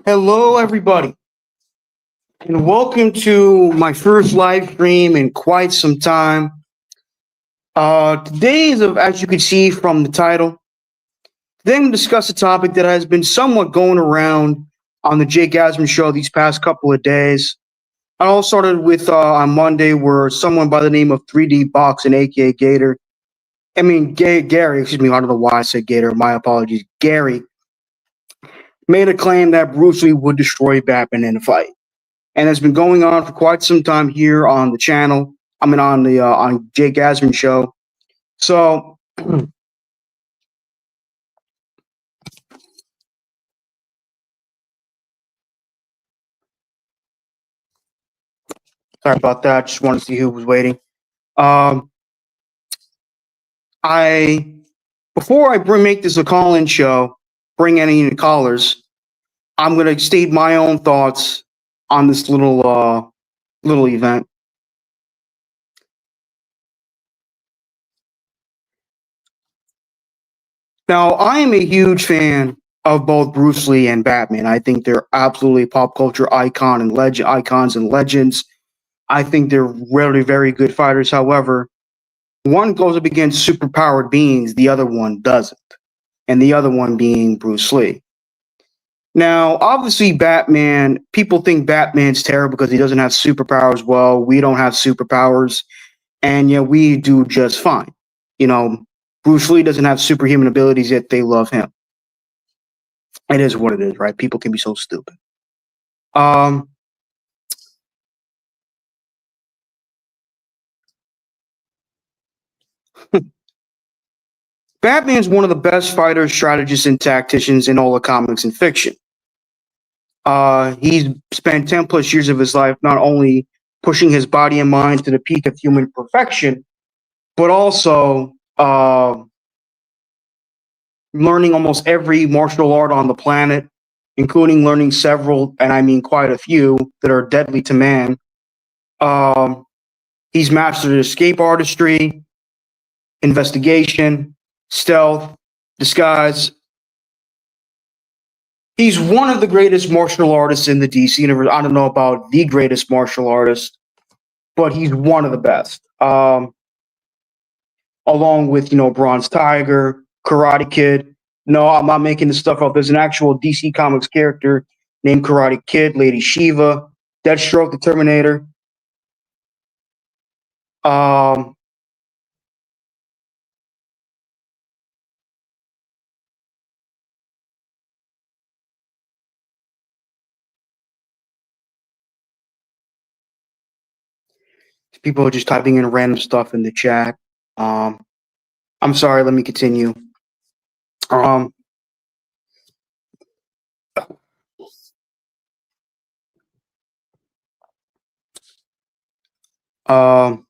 Hello, everybody, and welcome to my first live stream in quite some time. Today is, as you can see from the title, today I'm going to discuss a topic that has been somewhat going around on the Jake Asman show these past couple of days. It all started with on Monday, where someone by the name of 3D Boxing, aka Gator, Gary, excuse me, I don't know why I said Gator. My apologies, Gary made a claim that Bruce Lee would destroy Batman in a fight. And it's been going on for quite some time here on the channel. I mean, on the on Jake Asman show. So, sorry about that. Just wanted to see who was waiting. Um, I before I make this a call-in show, bring any callers. I'm gonna state my own thoughts on this little event. Now, I am a huge fan of both Bruce Lee and Batman. I think they're absolutely pop culture icons and legends. I think they're really very good fighters. However, one goes up against superpowered beings, the other one doesn't. And the other one being Bruce Lee. Now, obviously, Batman, people think Batman's terrible because he doesn't have superpowers. Well, we don't have superpowers, and yet we do just fine. You know, Bruce Lee doesn't have superhuman abilities, yet they love him. It is what it is, right? People can be so stupid. Um, Batman's one of the best fighters, strategists, and tacticians in all of comics and fiction. He's spent 10 plus years of his life not only pushing his body and mind to the peak of human perfection, but also learning almost every martial art on the planet, including learning several, and I mean quite a few, that are deadly to man. Um, he's mastered escape artistry, investigation, stealth, disguise. He's one of the greatest martial artists in the DC universe. I don't know about the greatest martial artist, but he's one of the best. Along with Bronze Tiger, Karate Kid. No, I'm not making this stuff up. There's an actual DC Comics character named Karate Kid, Lady Shiva, Deathstroke, the Terminator. Um, People are just typing in random stuff in the chat. Um, I'm sorry. Let me continue. Um, um,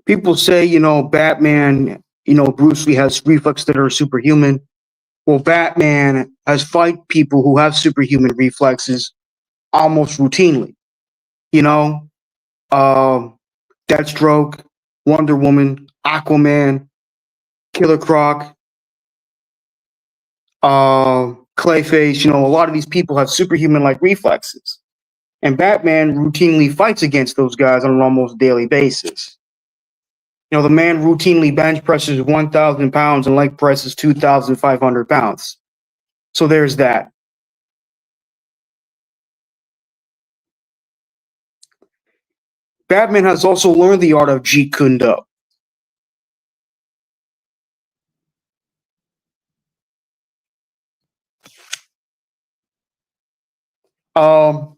People say, Batman, Bruce Lee has reflexes that are superhuman. Well, Batman has fight people who have superhuman reflexes almost routinely. You know, um, Deathstroke, Wonder Woman, Aquaman, Killer Croc, Clayface. A lot of these people have superhuman like reflexes, and Batman routinely fights against those guys on an almost daily basis. The man routinely bench presses 1,000 pounds and leg presses 2,500 pounds. So there's that. Batman has also learned the art of Jeet Kune Do. Um,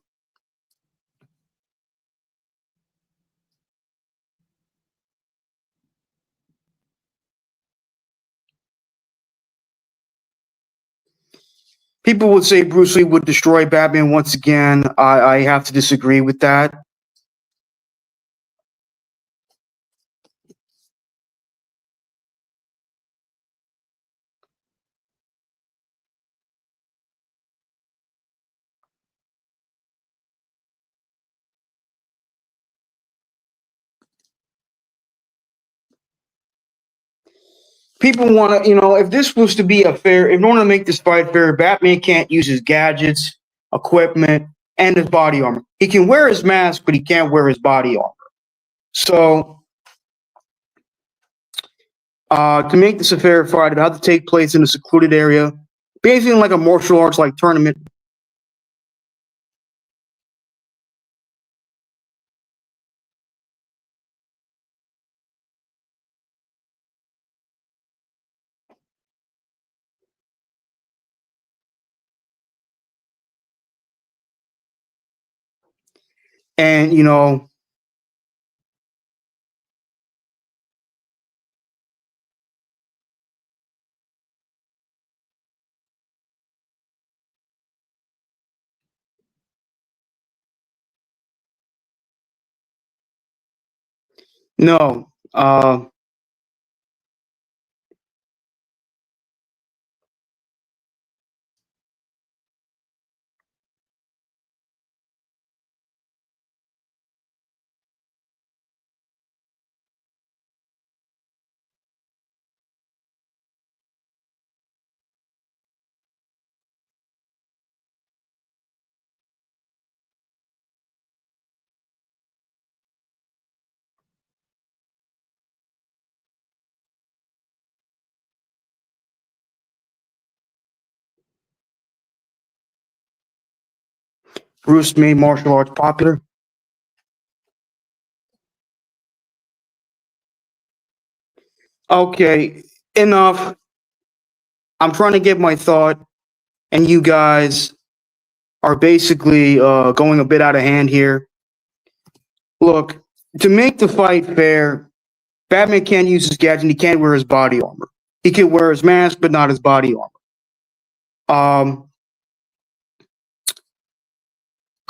People would say Bruce Lee would destroy Batman once again. I have to disagree with that. People want to, if this was to be if you want to make this fight fair, Batman can't use his gadgets, equipment, and his body armor. He can wear his mask, but he can't wear his body armor. So, to make this a fair fight, it had to take place in a secluded area, basically like a martial arts like tournament. And no, Bruce made martial arts popular. Okay, enough. I'm trying to get my thought, and you guys are basically going a bit out of hand here. Look, to make the fight fair, Batman can't use his gadget and he can't wear his body armor. He can wear his mask, but not his body armor.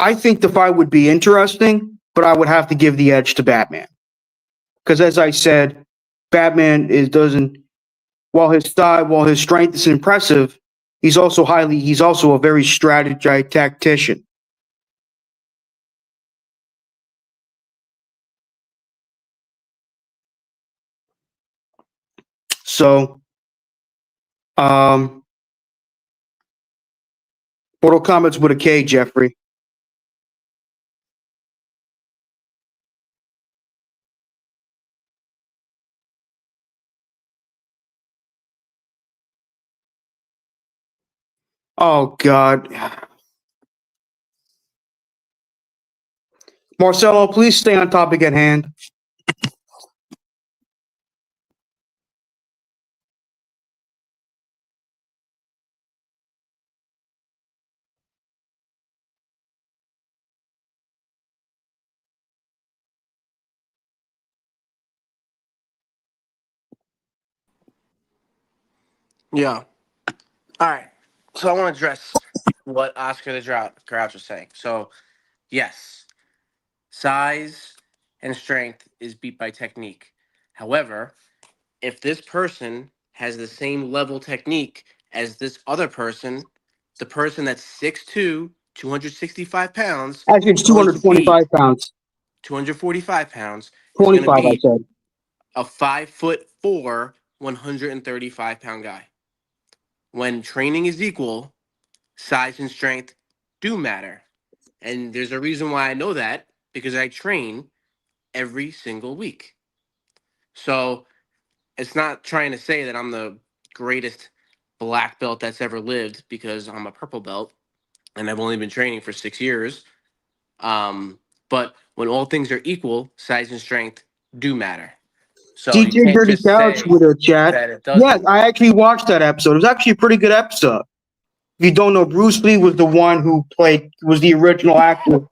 I think the fight would be interesting, but I would have to give the edge to Batman. Because as I said, Batman doesn't while his style, while his strength is impressive, he's also a very strategic tactician. So, Mortal Kombat's with a K, Jeffrey. Oh God, Marcelo, please stay on topic at hand. Yeah. All right. So I want to address what Oscar the Grouch was saying. So, yes, size and strength is beat by technique. However, if this person has the same level technique as this other person, the person that's 6'2", 265 pounds, Actually, it's is going to beat 225 pounds. 245 pounds, is going to 25, I beat said. a 5'4", 135-pound guy. When training is equal, size and strength do matter. And there's a reason why I know that because I train every single week. So it's not trying to say that I'm the greatest black belt that's ever lived because I'm a purple belt and I've only been training for 6 years. But when all things are equal, size and strength do matter. So you DJ can't Dirty just Couch say with a chat. that it Yes, doesn't. I actually watched that episode. It was actually a pretty good episode. If you don't know, Bruce Lee was the one who was the original actor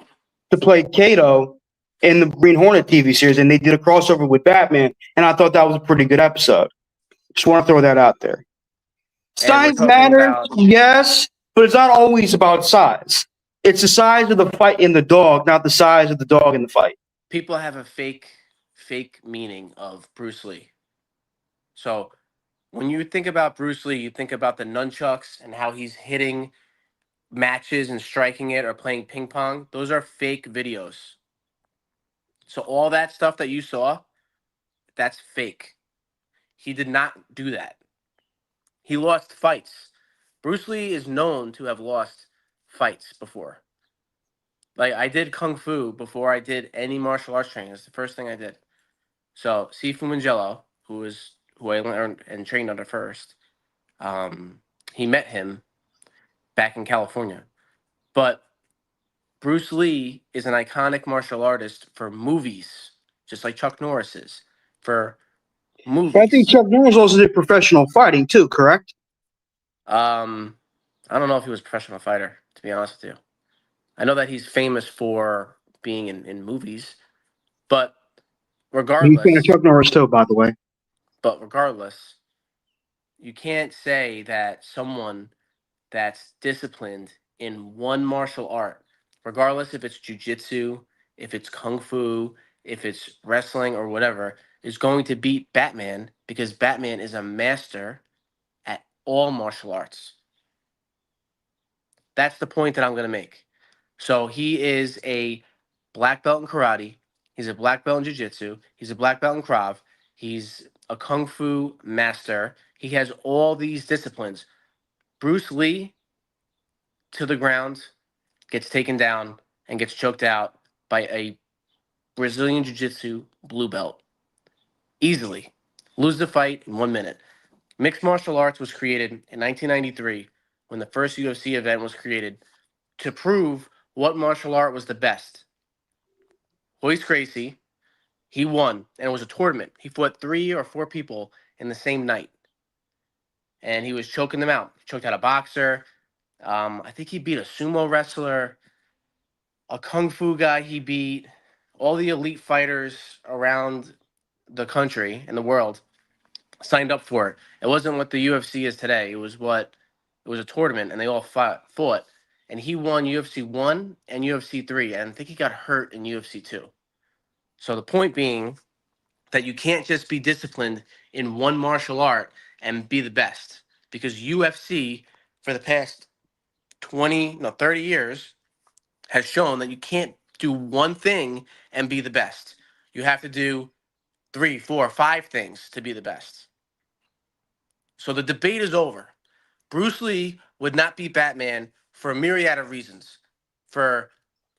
to play Kato in the Green Hornet TV series, and they did a crossover with Batman, and I thought that was a pretty good episode. Just want to throw that out there. And we're Size talking matters, about yes, but it's not always about size. It's the size of the fight in the dog, not the size of the dog in the fight. People have a fake meaning of Bruce Lee. So when you think about Bruce Lee, you think about the nunchucks and how he's hitting matches and striking it or playing ping pong. Those are fake videos. So all that stuff that you saw, that's fake. He did not do that. He lost fights. Bruce Lee is known to have lost fights before. Like I did kung fu before I did any martial arts training. It's the first thing I did. So Sifu Mangello, who I learned and trained under first, he met him back in California. But Bruce Lee is an iconic martial artist for movies, just like Chuck Norris is for But I think movies. Chuck Norris also did professional fighting too, correct? I don't know if he was a professional fighter, to be honest with you. I know that he's famous for being in movies, but He's been a regardless, Chuck Norris too, by the way. but regardless, you can't say that someone that's disciplined in one martial art, regardless if it's jujitsu, if it's kung fu, if it's wrestling or whatever, is going to beat Batman because Batman is a master at all martial arts. That's the point that I'm going to make. So he is a black belt in karate. He's a black belt in jiu-jitsu. He's a black belt in krav. He's a kung fu master. He has all these disciplines. Bruce Lee to the ground, gets taken down, and gets choked out by a Brazilian jiu-jitsu blue belt. Easily. Lose the fight in 1 minute. Mixed martial arts was created in 1993 when the first UFC event was created to prove what martial art was the best. Royce Gracie, he won, and it was a tournament. He fought 3 or 4 people in the same night, and he was choking them out. He choked out a boxer. I think he beat a sumo wrestler, a kung fu guy he beat, all the elite fighters around the country and the world signed up for it. It wasn't what the UFC is today. It was a tournament, and they all fought. And he won UFC 1 and UFC 3, and I think he got hurt in UFC 2. So the point being that you can't just be disciplined in one martial art and be the best, because UFC for the past 20, no, 30 years has shown that you can't do one thing and be the best. You have to do 3, 4, 5 things to be the best. So the debate is over. Bruce Lee would not be Batman for a myriad of reasons. For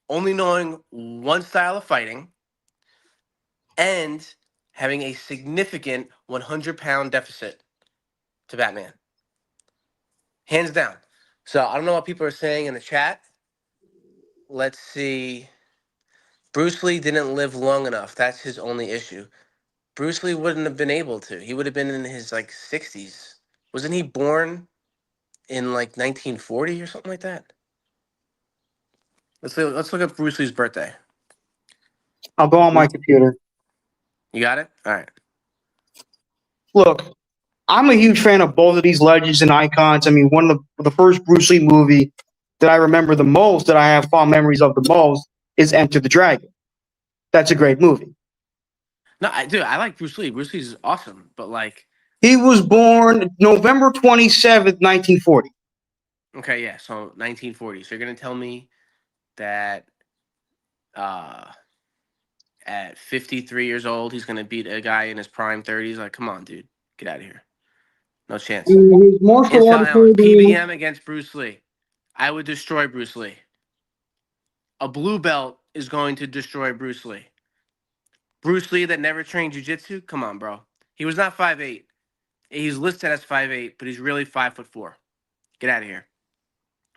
only knowing one style of fighting and having a significant 100-pound deficit to Batman. Hands down. So I don't know what people are saying in the chat. Let's see. Bruce Lee didn't live long enough. That's his only issue. Bruce Lee wouldn't have been able to. He would have been in his like 60s. Wasn't he born in like 1940 or something like that? Let's look up Bruce Lee's birthday. I'll go on my computer. You got it? All right. Look, I'm a huge fan of both of these legends and icons. I mean, one of the first Bruce Lee movie that I remember the most, that I have fond memories of the most, is Enter the Dragon. That's a great movie. No, I like Bruce Lee. Bruce Lee's awesome, but like, He was born November 27th, 1940. okay, yeah. So 1940. So you're gonna tell me that uh at 53 years old he's gonna beat a guy in his prime 30s? Like, come on, dude, get out of here. No chance. His martial Inside arts Allen, movie. PBM against Bruce Lee. I would destroy Bruce Lee. A blue belt is going to destroy Bruce Lee. Bruce Lee that never trained jiu-jitsu? Come on, bro. He was not 5'8". He's listed as 5'8", but he's really 5'4". Get out of here.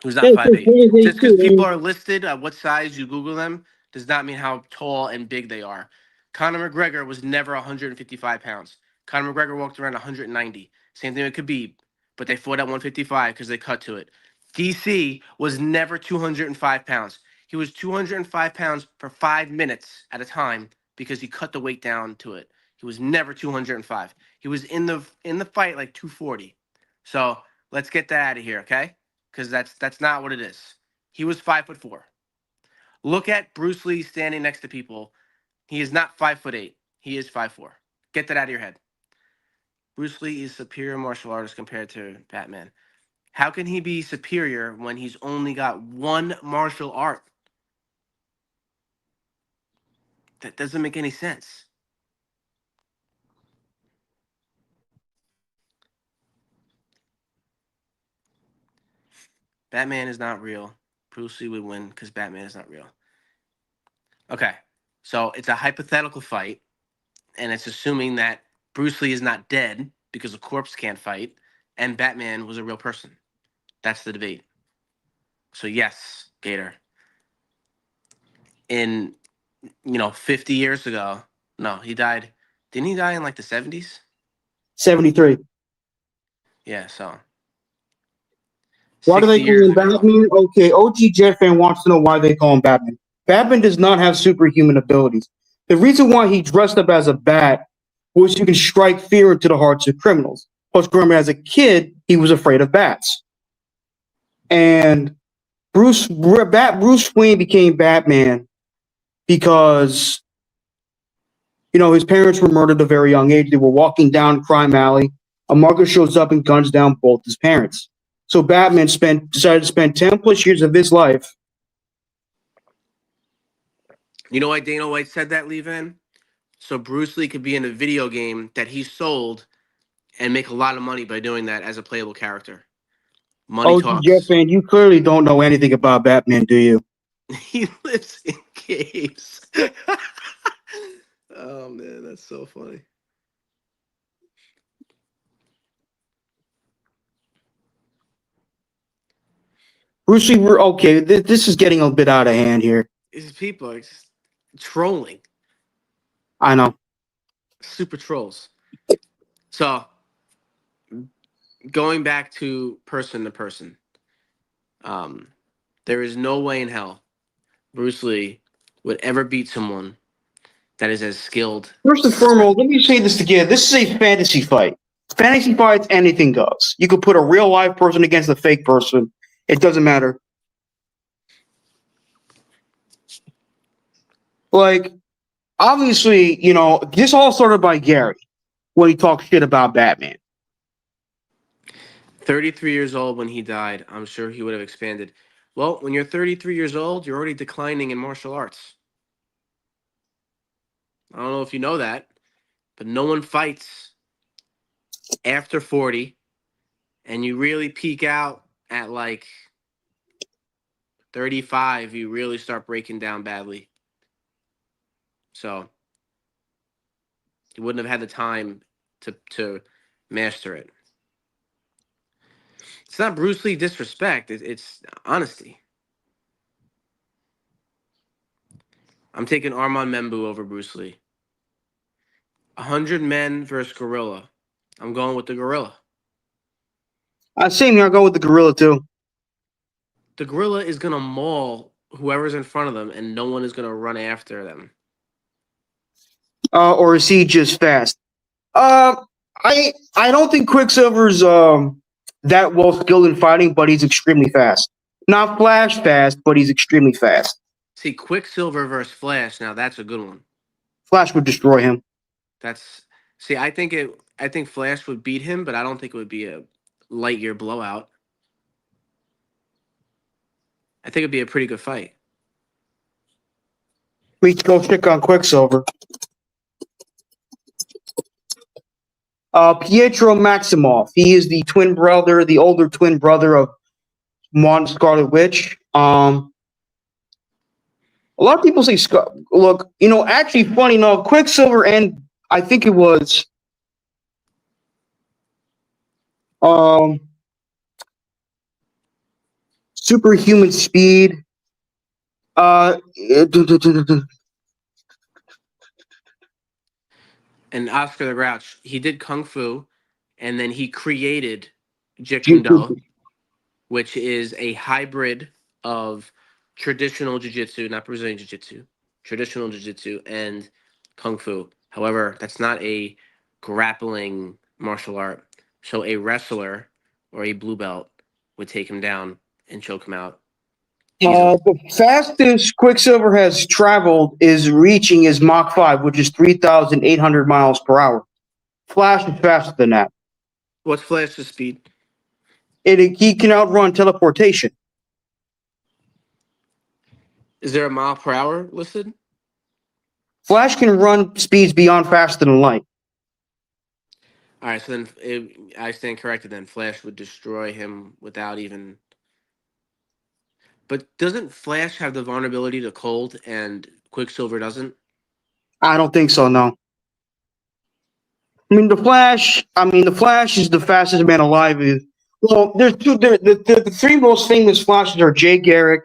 Who's Yeah, not 5'8". Just because people too. are listed at what size you Google them does not mean how tall and big they are. Conor McGregor was never 155 pounds. Conor McGregor walked around 190. Same thing with Khabib, but they fought at 155 because they cut to it. DC was never 205 pounds. He was 205 pounds for 5 minutes at a time because he cut the weight down to it. He was never 205. He was in the fight like 240. So let's get that out of here, okay? because that's not what it is. He was 5'4". Look at Bruce Lee standing next to people. He is not 5'8". He is 5'4". Get that out of your head. Bruce Lee is superior martial artist compared to Batman. How can he be superior when he's only got one martial art? That doesn't make any sense. Batman is not real. Bruce Lee would win because Batman is not real. Okay, so it's a hypothetical fight, and it's assuming that Bruce Lee is not dead because a corpse can't fight, and Batman was a real person. That's the debate. So yes, Gator. In 50 years ago, no, he died. Didn't he die in like the 70s? 73. Yeah, so Why do 60 they call years him ago. Batman? Okay, OG Jet fan wants to know why they call him Batman. Batman does not have superhuman abilities. The reason why he dressed up as a bat was you can strike fear into the hearts of criminals. Plus, remember, as a kid, he was afraid of bats. And Bruce Wayne became Batman because his parents were murdered at a very young age. They were walking down Crime Alley. A mugger shows up and guns down both his parents. So Batman decided to spend 10 plus years of his life. You know why Dana White said that, Levan? So Bruce Lee could be in a video game that he sold and make a lot of money by doing that as a playable character. Money OG Jet talks. fan, you clearly don't know anything about Batman, do you? He lives in caves. Oh man, that's so funny. Bruce Lee, okay, this is getting a bit out of hand here. These people are just trolling. I know. Super trolls. So going back to person, there is no way in hell Bruce Lee would ever beat someone that is as skilled. First and foremost, let me say this again. This is a fantasy fight. Fantasy fights, anything goes. You could put a real live person against a fake person. It doesn't matter. Like, obviously, this all started by Gary when he talked shit about Batman. 33 years old when he died. I'm sure he would have expanded. Well, when you're 33 years old, you're already declining in martial arts. I don't know if you know that, but no one fights after 40, and you really peak out at like 35, you really start breaking down badly. So you wouldn't have had the time to master it. It's not Bruce Lee disrespect. It's honesty. I'm taking Armand Membu over Bruce Lee. 100 men versus gorilla. I'm going with the gorilla. Same here. I'll go with the gorilla, too. The gorilla is going to maul whoever's in front of them, and no one is going to run after them. Or is he just fast? I don't think Quicksilver's that well skilled in fighting, but he's extremely fast. Not Flash fast, but he's extremely fast. See, Quicksilver versus Flash. Now that's a good one. Flash would destroy him. I think Flash would beat him, but I don't think it would be a light year blowout. I think it'd be a pretty good fight. We go check on Quicksilver. Pietro Maximoff. He is the older twin brother of Mon Scarlet Witch. A lot of people say, look, actually, funny enough, Quicksilver and I think it was superhuman speed. And Oscar the Grouch, he did kung fu, and then he created Jeet Kune Do, which is a hybrid of traditional jiu-jitsu, not Brazilian jiu-jitsu, traditional jiu-jitsu and kung fu. However, that's not a grappling martial art. So a wrestler or a blue belt would take him down and choke him out easily. The fastest Quicksilver has traveled is reaching his Mach 5, which is 3,800 miles per hour. Flash is faster than that. What's Flash's speed? He can outrun teleportation. Is there a mile per hour listed? Flash can run speeds beyond faster than light. All right, so then I stand corrected. Then Flash would destroy him without even. But doesn't Flash have the vulnerability to cold and Quicksilver doesn't? I don't think so. No. The Flash. The Flash is the fastest man alive. Well, there's two. The three most famous Flashes are Jay Garrick,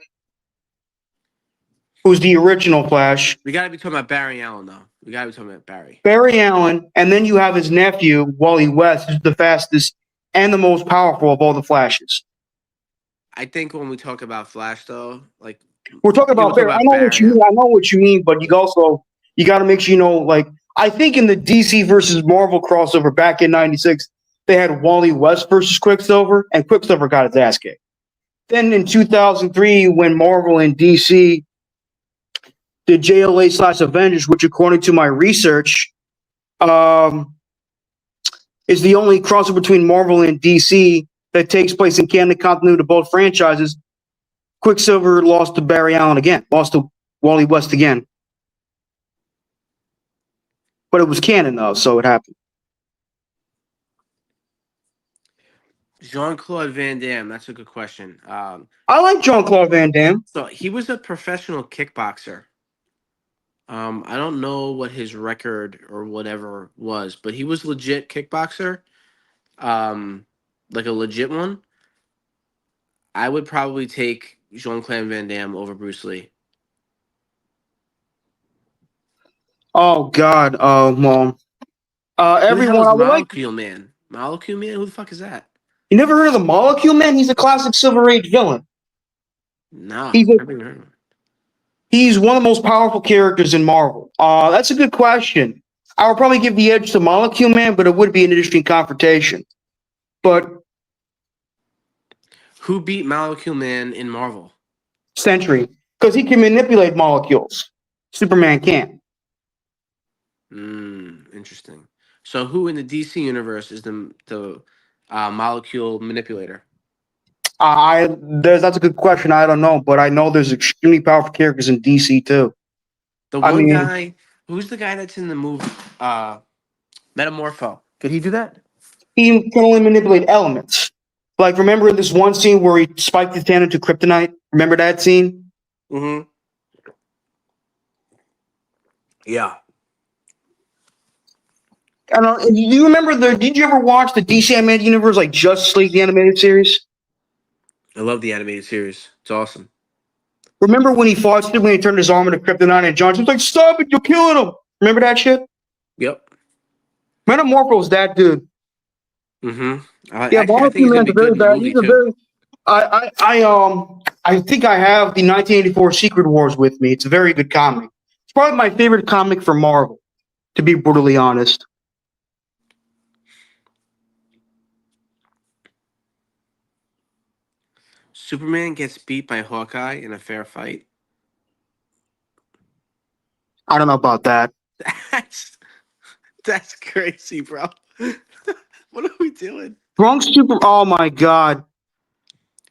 who's the original Flash, We got to be talking about Barry Allen, though. We got to be talking about Barry. Barry Allen, and then you have his nephew, Wally West, who's the fastest and the most powerful of all the Flashes. I think when we talk about Flash, though, like We're talking people about talk Barry. I about know what you Barry. mean. I know what you mean, but you got to make sure you know. Like, I think in the DC versus Marvel crossover back in '96, they had Wally West versus Quicksilver, and Quicksilver got his ass kicked. Then in 2003, when Marvel and DC did JLA/Avengers, which according to my research, is the only crossover between Marvel and DC that takes place in canon continuity to both franchises. Quicksilver lost to Barry Allen again, lost to Wally West again. But it was canon, though, so it happened. Jean-Claude Van Damme, that's a good question. I like Jean-Claude Van Damme. So he was a professional kickboxer. I don't know what his record or whatever was, but he was legit kickboxer, like a legit one. I would probably take Jean-Claude Van Damme over Bruce Lee. Oh, God. Who the hell Everyone, is I would like. Molecule Man? Molecule Man? Who the fuck is that? You never heard of the Molecule Man? He's a classic Silver Age villain. No, He's a, never even heard of him. he's one of the most powerful characters in Marvel. That's a good question. I would probably give the edge to Molecule Man, but it would be an interesting confrontation. But Who beat Molecule Man in Marvel? Sentry, because he can manipulate molecules. Superman can't. Interesting. So who in the DC universe is the molecule manipulator? That's a good question. I don't know, but I know there's extremely powerful characters in DC too. The I one mean, guy, who's the guy that's in the movie Metamorpho? Could he do that? he can only manipulate elements. Like, remember this one scene where he spiked his hand into kryptonite? Remember that scene? Mm-hmm. Yeah. I don't know. Do you remember Did you ever watch the DC animated universe, like Justice League, the animated series? I love the animated series. It's awesome. Remember when he fought Superman, he turned his arm into kryptonite, and John was like, "Stop it! You're killing him!" Remember that shit? Yep. Metamorpho's that dude. Mm-hmm. Yeah, Actually, I think Molecule he's gonna Man's be a good very in the bad. movie He's a too. very. I think I have the 1984 Secret Wars with me. It's a very good comic. It's probably my favorite comic from Marvel, to be brutally honest. Superman gets beat by Hawkeye in a fair fight. I don't know about that. That's that's crazy, bro. What are we doing? Drunk Super. Oh my god.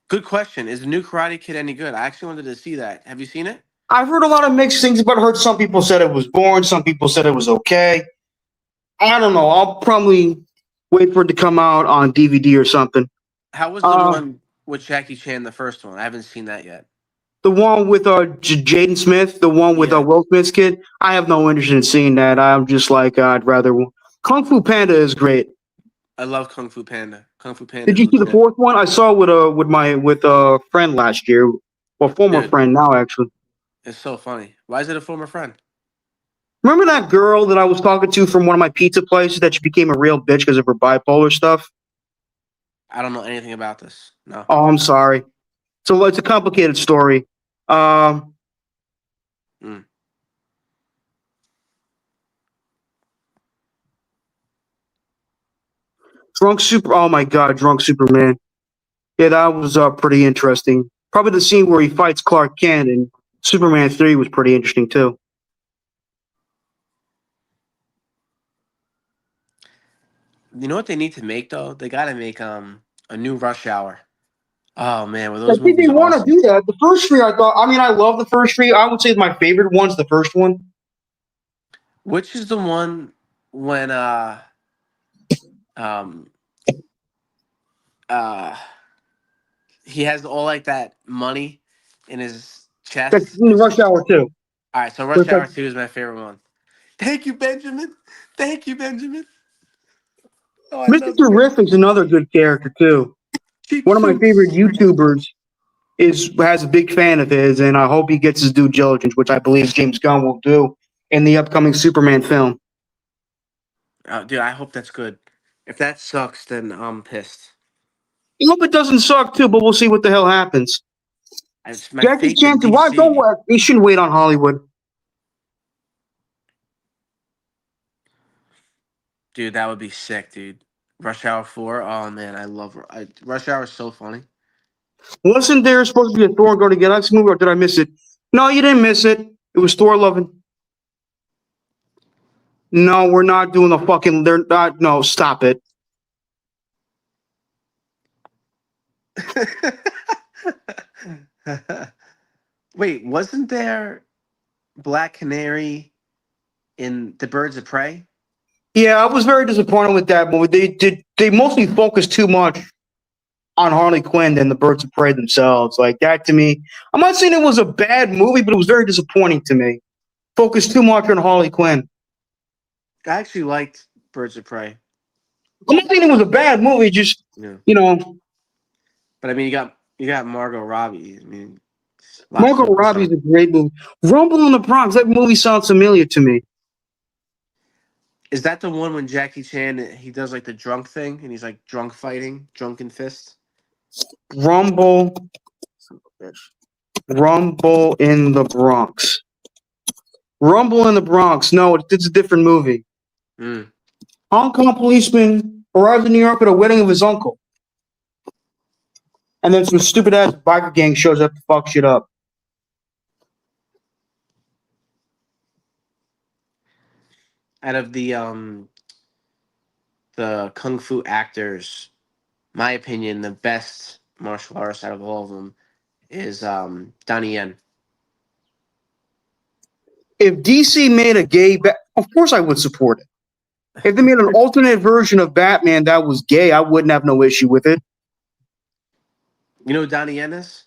Good question. Is the new Karate Kid any good? I actually wanted to see that. Have you seen it? I've heard a lot of mixed things about it. Heard some people said it was boring. Some people said it was okay. I don't know. I'll probably wait for it to come out on DVD or something. How was the Uh, one with Jackie Chan, the first one? I haven't seen that yet. the one with Jaden Smith, the one with Yeah, Will Smith's kid. I have no interest in seeing that. I'm just like I'd rather. Kung Fu Panda is great. I love Kung Fu Panda. Kung Fu Panda Did is you see the legit. fourth one? I saw with a friend last year, well, former Dude, friend now actually. it's so funny. Why is it a former friend? Remember that girl that I was talking to from one of my pizza places that she became a real bitch because of her bipolar stuff? I don't know anything about this. No. Oh, I'm sorry. So it's a complicated story. Um, Mm. Drunk Super. Oh my God, Drunk Superman. Yeah, that was pretty interesting. Probably the scene where he fights Clark Kent in Superman 3 was pretty interesting too. You know what they need to make though? They got to make a new Rush Hour. Oh man, were I those think they movies want to awesome? do that. The first three, I mean, I love the first three. I would say my favorite one's the first one. Which is the one when um uh he has all like that money in his That's chest in and Rush shit? Hour 2. All right, so Where Rush it's like, Hour 2 is my favorite one. Thank you, Benjamin. Thank you, Benjamin. Oh, I Mr. love Terrific's Benjamin. another good character too. Cheap One of my favorite suits. YouTubers is has a big fan of his, and I hope he gets his due diligence, which I believe James Gunn will do in the upcoming Superman film. Dude, I hope that's good. If that sucks, then I'm pissed. I hope it doesn't suck too, but we'll see what the hell happens. It's my Jackie faith in Chan, why don't DC. he shouldn't wait on Hollywood? Dude, that would be sick, dude. Rush Hour 4. Oh man, Rush Hour is so funny. Wasn't there supposed to be a Thor Go to Galaxy movie, or did I miss it? No, you didn't miss it. It was Thor loving. No, we're not doing the fucking. They're not. No, stop it. Wait, wasn't there Black Canary in The Birds of Prey? Yeah, I was very disappointed with that movie. They mostly focused too much on Harley Quinn than the Birds of Prey themselves. Like that to me, I'm not saying it was a bad movie, but it was very disappointing to me. Focused too much on Harley Quinn. I actually liked Birds of Prey. I'm not saying it was a bad movie, just Yeah, you know, but I mean, you got Margot Robbie. I mean, a lot to Margot focus Robbie's on. a great movie. Rumble in the Bronx. That movie sounds familiar to me. Is that the one when Jackie Chan he does like the drunk thing and he's like drunk fighting, drunken fist? Rumble, Rumble in the Bronx. Rumble in the Bronx. No, it's a different movie. Mm. Hong Kong policeman arrives in New York at a wedding of his uncle, and then some stupid ass biker gang shows up to fuck shit up. Out of the kung fu actors, my opinion, the best martial artist out of all of them is Donnie Yen. If DC made a of course I would support it. If they made an alternate version of Batman that was gay, I wouldn't have no issue with it. You know who Donnie Yen is?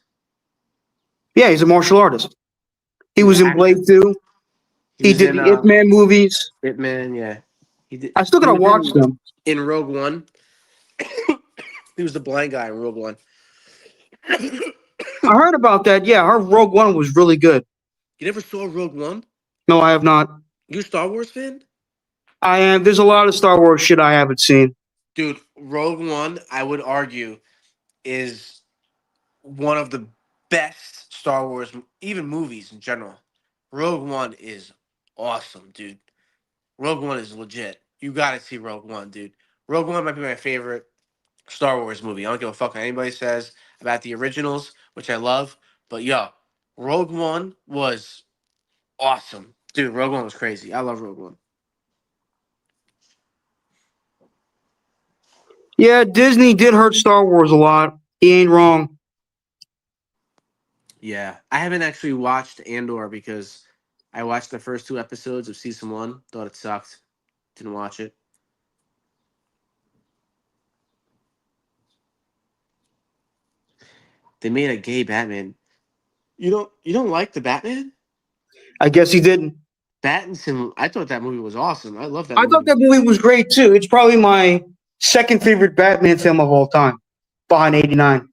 Yeah, he's a martial artist. He He's an was in Blade actor. 2. He He was did in the Ip Man movies. Hitman. Yeah, he did. I still He gotta was watch them. in Rogue One. He was the blind guy in Rogue One. You I heard about that. Yeah, I heard Rogue One was really good. never saw Rogue One? No, I have not. You a Star Wars fan? I am. There's a lot of Star Wars shit I haven't seen. Dude, Rogue One, I would argue, is one of the best Star Wars, even movies in general. Rogue One is awesome, dude. Rogue One is legit. You gotta see Rogue One, dude. Rogue One might be my favorite Star Wars movie. I don't give a fuck what anybody says about the originals, which I love. But yo, Rogue One was awesome. Dude, Rogue One was crazy. I love Rogue One. Yeah, Disney did hurt Star Wars a lot. He ain't wrong. Yeah. I haven't actually watched Andor because I watched the first two episodes of season one, thought it sucked. Didn't watch it. They made a gay Batman. You don't like the Batman? I guess he didn't. Pattinson, I thought that movie was awesome. I love that I thought movie. that movie was great too. It's probably my second favorite Batman film of all time, behind '89.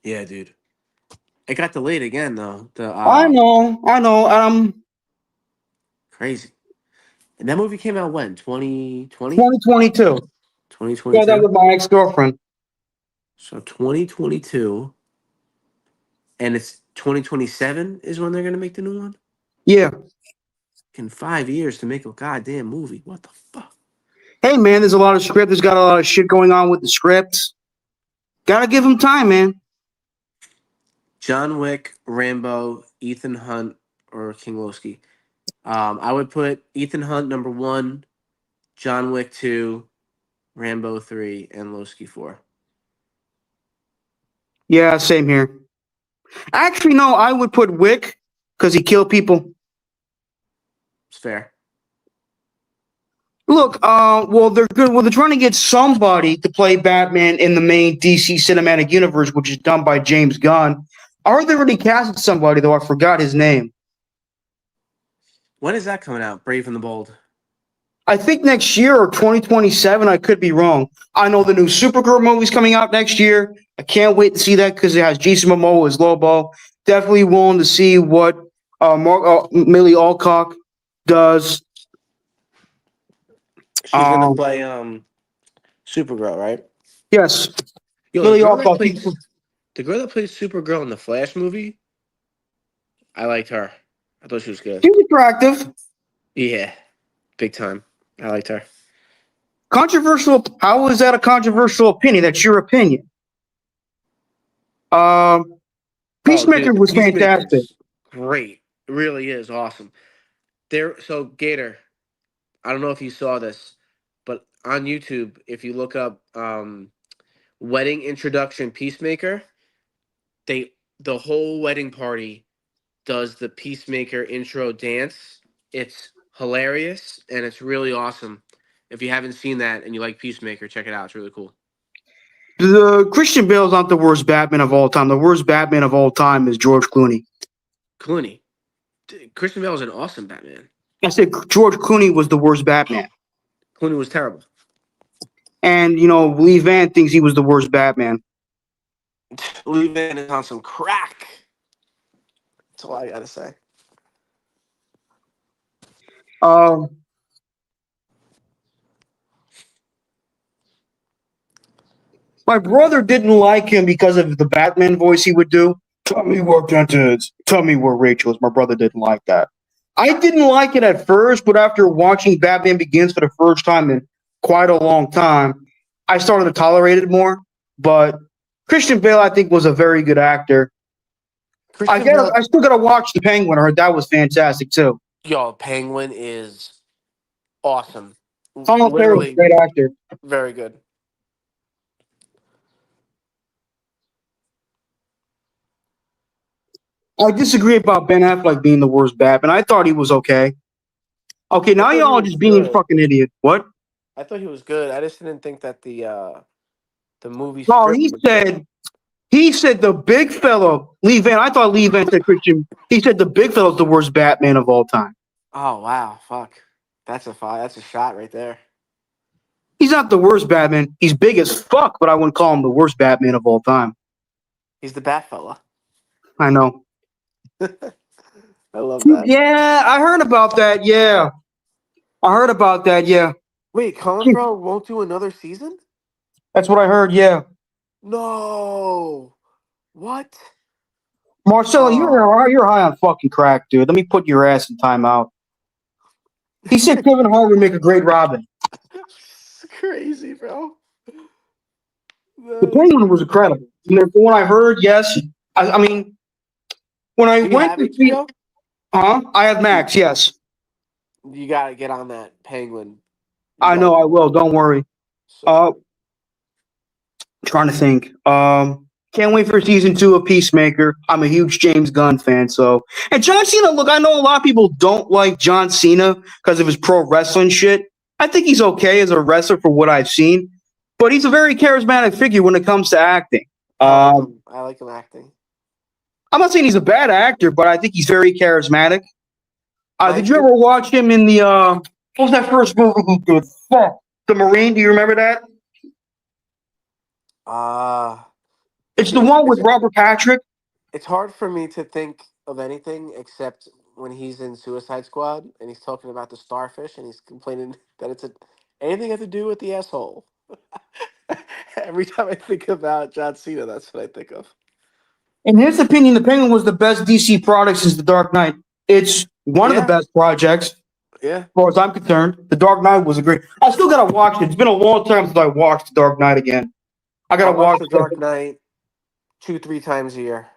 Yeah, dude. It got delayed again though. The I know. crazy. And that movie came out when? 2020? 2022. Yeah, that 2022? with my ex girlfriend. So 2022 and it's 2027 is when they're going to make the new one? Yeah. In 5 years to make a goddamn movie. What the fuck? Hey man, there's a lot of script. There's got a lot of shit going on with the scripts. Gotta give him time, man. John Wick, Rambo, Ethan Hunt, or King Lowski. I would put Ethan Hunt number one, John Wick two, Rambo three, and Lowski four. Yeah, same here. Actually, no, I would put Wick because he killed people. It's fair. Look, well, they're good. Well, they're trying to get somebody to play Batman in the main DC cinematic universe, which is done by James Gunn. I heard they already casted somebody, though I forgot his name. When is that coming out? Brave and the Bold. I think next year or 2027. I could be wrong. I know the new Supergirl movie's coming out next year. I can't wait to see that because it has Jason Momoa as Lobo. Definitely willing to see what Millie Alcock does. She's gonna play Supergirl, right? Yes, Yo, Millie Alcock. the girl that plays Supergirl in the Flash movie, I liked her. I thought she was good. She's attractive. Yeah, big time. I liked her. Controversial. How is that a controversial opinion? That's your opinion. Peacemaker was fantastic. Great. It really is awesome. So Gator, I don't know if you saw this, but on YouTube, if you look up wedding introduction Peacemaker, the whole wedding party does the Peacemaker intro dance. It's hilarious and it's really awesome. If you haven't seen that and you like Peacemaker, check it out. It's really cool. The Christian Bale's not the worst Batman of all time. The worst Batman of all time is George Clooney. Christian Bale was an awesome Batman. I said George Clooney was the worst Batman. Clooney was terrible. And, Lee Van thinks he was the worst Batman. Lee Van is on some crack. That's all I gotta say. My brother didn't like him because of the Batman voice he would do. Tell me where Kent is. Tell me where Rachel is. My brother didn't like that. I didn't like it at first, but after watching Batman Begins for the first time in quite a long time, I started to tolerate it more. But Christian Bale, I think, was a very good actor. I still gotta watch The Penguin. I heard that was fantastic too. Yo, Penguin is awesome. Colin Farrell is a great actor. Very good. I disagree about Ben Affleck being the worst Batman. I thought he was okay. Okay, now y'all are just being fucking idiot. What? I thought he was good. I just didn't think that the movie. No, he said the big fellow, Lee Van. I thought Lee Van said Christian. He said the big fellow's the worst Batman of all time. Oh wow, fuck. That's a shot right there. He's not the worst Batman. He's big as fuck, but I wouldn't call him the worst Batman of all time. He's the Bat fella. I know. I love that. Yeah, I heard about that. Yeah. I heard about that. Yeah. Wait, Colin Farrell won't do another season? That's what I heard. Yeah. No. What? Marcelo, you're high on fucking crack, dude. Let me put your ass in timeout. He said Kevin Hart would make a great Robin. It's crazy, bro. The Penguin was incredible. From what I heard, yes. I mean, when I went to see, I have Max. Yes. You gotta get on that Penguin. I know I will. Don't worry. Trying to think. Can't wait for season 2 of Peacemaker. I'm a huge James Gunn fan. And John Cena. Look, I know a lot of people don't like John Cena because of his pro wrestling shit. I think he's okay as a wrestler for what I've seen, but he's a very charismatic figure when it comes to acting. I like him acting. I'm not saying he's a bad actor, but I think he's very charismatic. Did you ever watch him in the what was that first movie he did? The Marine. Do you remember that? It's the one with Robert Patrick. It's hard for me to think of anything except when he's in Suicide Squad and he's talking about the starfish and he's complaining that anything has to do with the asshole. Every time I think about John Cena, that's what I think of. In his opinion, the Penguin was the best DC product since The Dark Knight. It's one of the best projects. Yeah. As far as I'm concerned, The Dark Knight was a great. I still gotta watch it. It's been a long time since I watched The Dark Knight again. I I gotta watch watch The that. Dark Knight 2-3 times a year.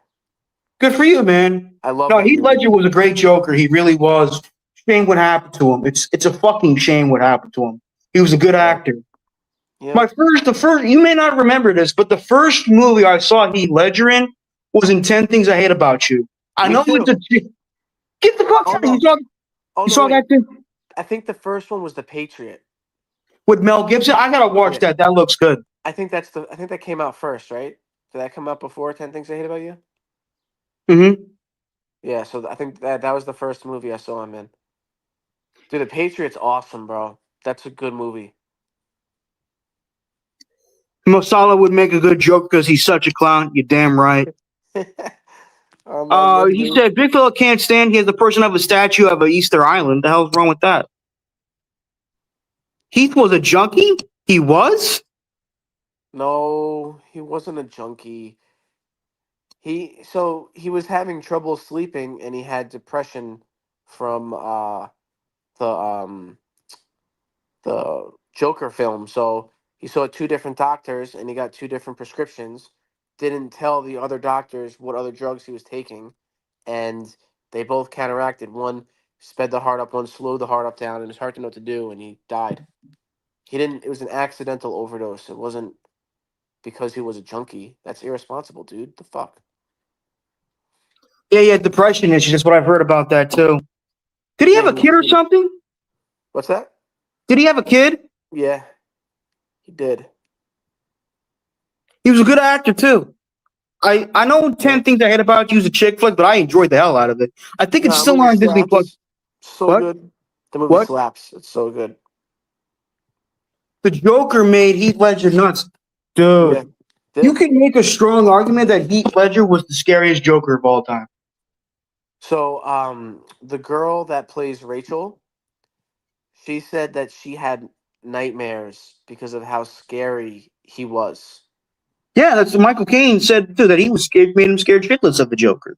Good for you, man. I love No, that Heath movie. Ledger was a great Joker. He really was. Shame what happened to him. It's a fucking shame what happened to him. He was a good Yep. actor. Yep. The first, you may not remember this, but the first movie I saw Heath Ledger in was in 10 Things I Hate About You. I Me know too. get the fuck Oh out. no. Oh You no, saw that wait. too? I think the first one was The Patriot. With Mel Gibson? I gotta watch Yeah. that. That looks good. I think that came out first, right? Did that come out before 10 Things I Hate About You? Mm-hmm. Yeah, so I think that was the first movie I saw him in. Dude, The Patriot's awesome, bro. That's a good movie. Masala would make a good joke because he's such a clown. You're damn right. Mel He Gibson. said Big fella can't stand. He has the person of a statue of a Easter Island. The hell's wrong with that? Heath was a junkie. He was. No, he wasn't a junkie. He was having trouble sleeping and he had depression from the um the Joker film. So he saw two different doctors and he got two different prescriptions. Didn't tell the other doctors what other drugs he was taking, and they both counteracted. One sped the heart up, one slowed the heart up down, and it's hard to know what to do, and he died. He didn't. It was an accidental overdose. It wasn't because he was a junkie. That's irresponsible, dude. The fuck. Yeah, he had depression issues. That's what I've heard about that too. Did he Yeah, have a he was. kid or something? What's that? Did he have a kid? Yeah, he did. He was a good actor too. I know Yeah. 10 Things I Hate About You is a chick flick, but I enjoyed the hell out of it. I think it's No, still movie on Disney Plus. slaps. So What? good. The movie What? slaps. It's so good. The Joker made Heath Ledger nuts. Yeah. Dude, you Did. can make a strong argument that Heath Ledger was the scariest Joker of all time. So, the girl that plays Rachel, she said that she had nightmares because of how scary he was. Yeah, that's what Michael Caine said too, that he was scared, made him scared shitless of the Joker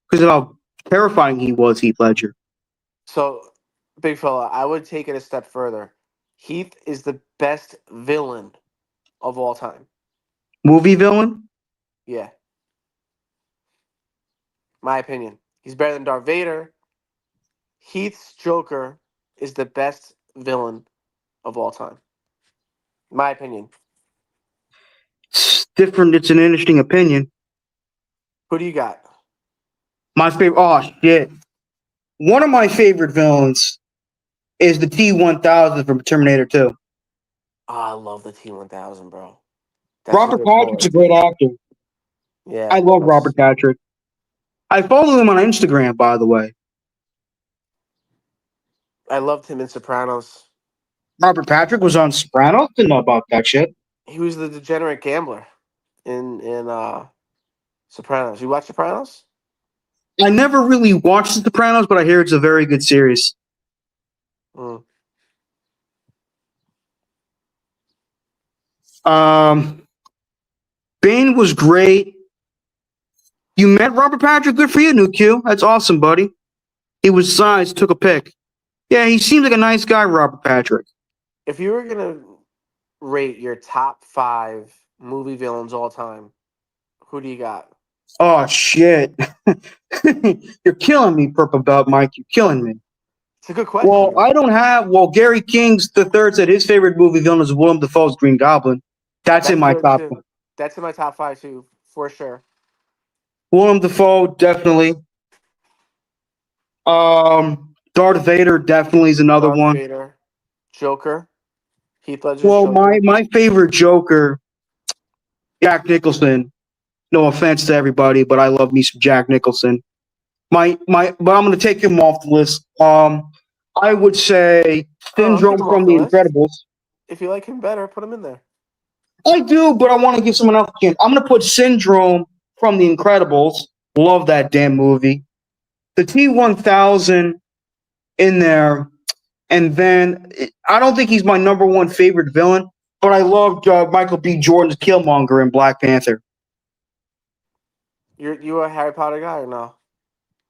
because of how terrifying he was, Heath Ledger. So, big fella, I would take it a step further. Heath is the best villain of all time. Movie villain? Yeah, my opinion. He's better than Darth Vader. Heath's Joker is the best villain of all time. My opinion. It's different. It's an interesting opinion. Who do you got? My favorite. Oh shit! One of my favorite villains is the T-1000 from Terminator 2. Oh, I love the T-1000, bro. That's a Robert good Patrick's a choice. great actor. I Yeah, love Robert Patrick. I follow him on Instagram, by the way. I loved him in Sopranos. Robert Patrick was on Sopranos. Didn't know about that shit. He was the degenerate gambler in Sopranos. You watch Sopranos? I never really watched The Sopranos, but I hear it's a very good series. Mm. Um, Bane was great. You met Robert Patrick. Good for you, New Q. That's awesome, buddy. He was sized, took a pic. Yeah, he seems like a nice guy, Robert Patrick. If you were gonna rate your top 5 movie villains all time, who do you got? Oh shit. You're killing me, Purple Belt Mike. You're killing me. It's a good question, Well, though. I don't have. Well, Gary King's the third said his favorite movie villain is Willem Dafoe's Green Goblin. That's in That's my good top too. one. That's in my top 5 too, for sure. Willem Dafoe definitely. Darth Vader definitely is another Darth one. Vader, Joker, Heath Ledger's Well, Joker. my favorite Joker, Jack Nicholson. No offense to everybody, but I love me some Jack Nicholson. But I'm going to take him off the list. I would say Oh, keep Syndrome him from off the The list. Incredibles. If you like him better, put him in there. I do, but I want to give someone else a chance. I'm going to put Syndrome from The Incredibles. Love that damn movie. The T-1000 in there, and then I don't think he's my number one favorite villain, but I loved Michael B. Jordan's Killmonger in Black Panther. You a Harry Potter guy or no?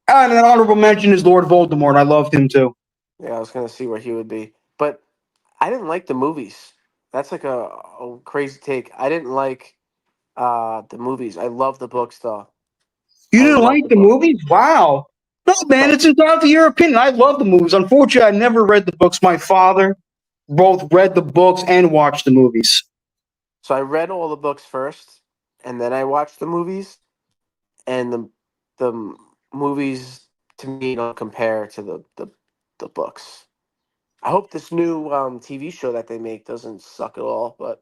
And an honorable mention is Lord Voldemort. I loved him too. Yeah, I was gonna see where he would be, but I didn't like the movies. That's like a crazy take. I didn't like the movies. I love the books though. You I didn't love like the the book. movies? Wow. No, man, So it's entirely your opinion. I love the movies. Unfortunately, I never read the books. My father both read the books and watched the movies. so I read all the books first, and then I watched the movies. And the movies to me don't compare to the books. I hope this new TV show that they make doesn't suck at all, but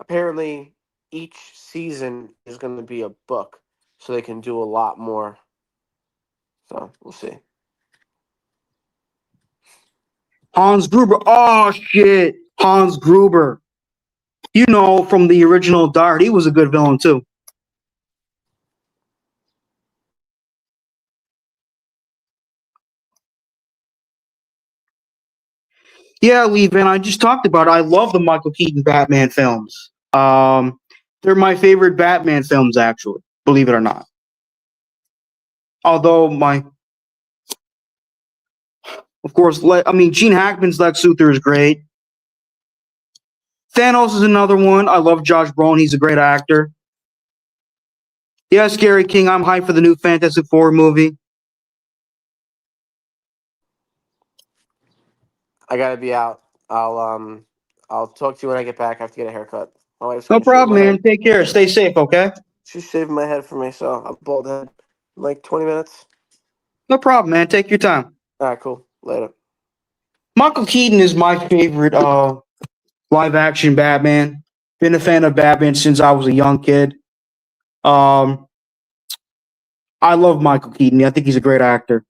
apparently each season is going to be a book, so they can do a lot more. So we'll see. Hans Gruber. Oh, shit. Hans Gruber. You know, from the original Dart, he was a good villain, too. Yeah, Lee Van, I just talked about it. I love the Michael Keaton Batman films. They're my favorite Batman films, actually, believe it or not. Although of course, Gene Hackman's Lex Luthor is great. Thanos is another one. I love Josh Brolin. He's a great actor. Yes, Gary King. I'm hyped for the new Fantastic Four movie. I gotta be out. I'll talk to you when I get back. I have to get a haircut. My wife's No gonna shave problem, my head. man. Take care. Stay safe, okay? She's shaving my head for me, so I'm bald head. In like 20 minutes. No problem, man. Take your time. All right, cool. Later. Michael Keaton is my favorite live action Batman. Been a fan of Batman since I was a young kid. Um, I love Michael Keaton. I think he's a great actor.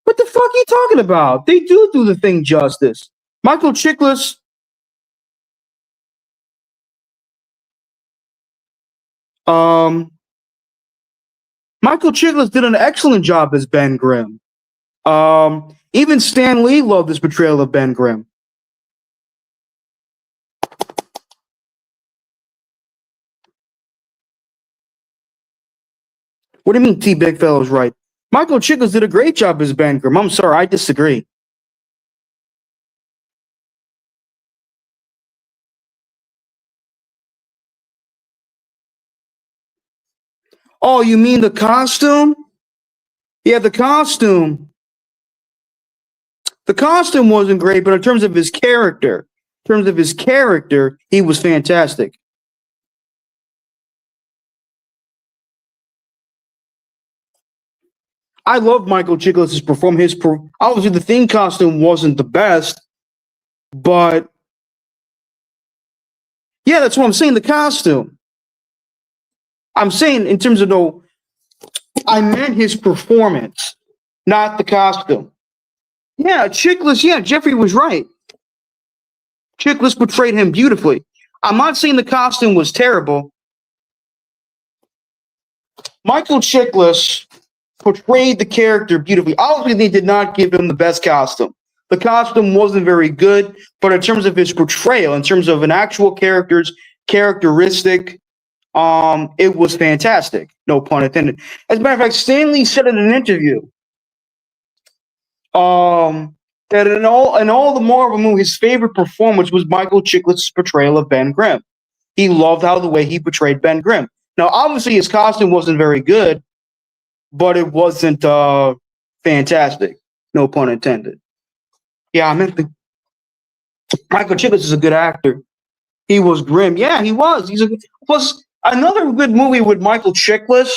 What the fuck are you talking about? They do the thing justice. Michael Chiklis, um, Michael Chiklis did an excellent job as Ben Grimm. Even Stan Lee loved his portrayal of Ben Grimm. What do you mean T Big Fellow's right? Michael Chiklis did a great job as Ben Grimm. I'm sorry, I disagree. Oh, you mean the costume? Yeah, the costume. The costume wasn't great, but in terms of his character, he was fantastic. I love Michael Chiklis' performance. Obviously, the theme costume wasn't the best, but yeah, that's what I'm saying. The costume. I'm saying in terms of no, I meant his performance, not the costume. Yeah, Chiklis. Yeah, Jeffrey was right. Chiklis portrayed him beautifully. I'm not saying the costume was terrible. Michael Chiklis portrayed the character beautifully. Obviously, they did not give him the best costume. The costume wasn't very good, but in terms of his portrayal, in terms of an actual character's characteristic, it was fantastic. No pun intended. As a matter of fact, Stanley said in an interview, that in all the Marvel movies, his favorite performance was Michael Chiklis' portrayal of Ben Grimm. He loved how the way he portrayed Ben Grimm. Now, obviously, his costume wasn't very good, but it wasn't fantastic. No pun intended. Yeah, I meant Michael Chiklis is a good actor. He was grim. Yeah, he was. Plus another good movie with Michael Chiklis.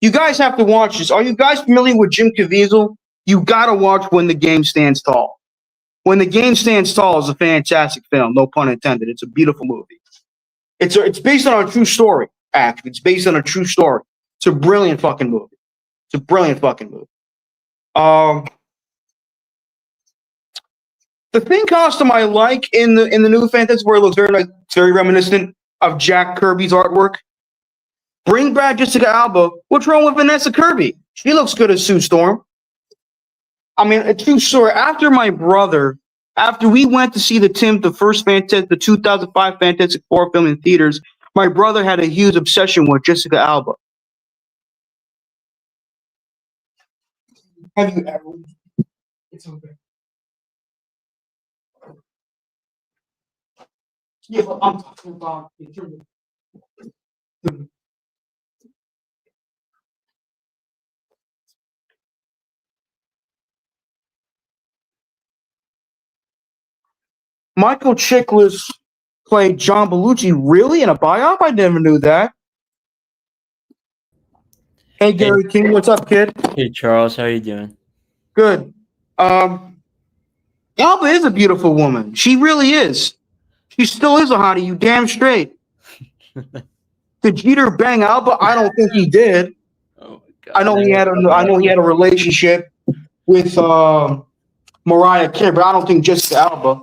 You guys have to watch this. Are you guys familiar with Jim Caviezel? You gotta watch When the Game Stands Tall. When the Game Stands Tall is a fantastic film. No pun intended. It's a beautiful movie. It's based on a true story. Actually, it's based on a true story. It's a brilliant fucking movie. It's a brilliant fucking movie. Um, the thing costume I like in the new Fantastic Four looks very like it's very reminiscent of Jack Kirby's artwork. Bring back Jessica Alba. What's wrong with Vanessa Kirby? She looks good as Sue Storm. I mean, a true story. After we went to see the 2005 Fantastic Four film in theaters, my brother had a huge obsession with Jessica Alba. Have you ever? It's okay. Yeah, but I'm talking about in terms of Michael Chiklis played John Belushi. Really in a biop? I never knew that. Hey Hey, Gary King, what's up, kid? hey Charles, how you doing? Good. Alba is a beautiful woman. She really is. She still is a hottie. You damn straight. Did Jeter bang Alba? I don't think he did. Oh my I God, know he had a. I know he had a relationship with Mariah Carey, but I don't think just Alba.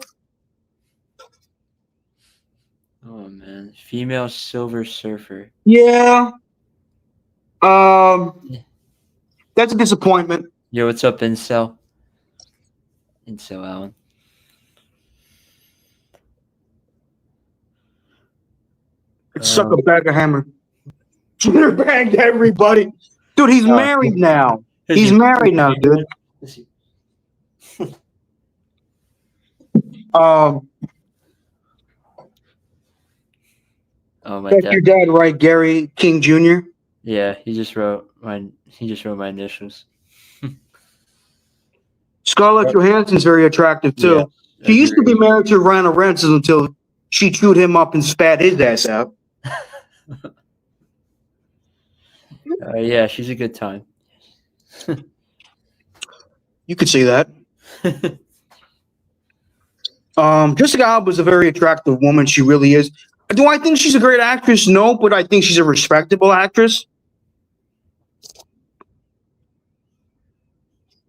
Oh man, female Silver Surfer. Yeah. That's a disappointment. Yo, what's up, Incel? Incel Alan. Suck a bag of hammer. Jeter banged everybody. Dude, he's married now. He's married now, dude. Oh my That's dad. your dad, right, Gary King Jr.? Yeah, he just wrote my initials. Scarlett Johansson's very attractive too. Yeah, She used to be agreed. married to Ryan Reynolds until she chewed him up and spat his ass out. Yeah, she's a good time. You could see that. Jessica Alba is a very attractive woman. She really is. Do I think she's a great actress? No, but I think she's a respectable actress.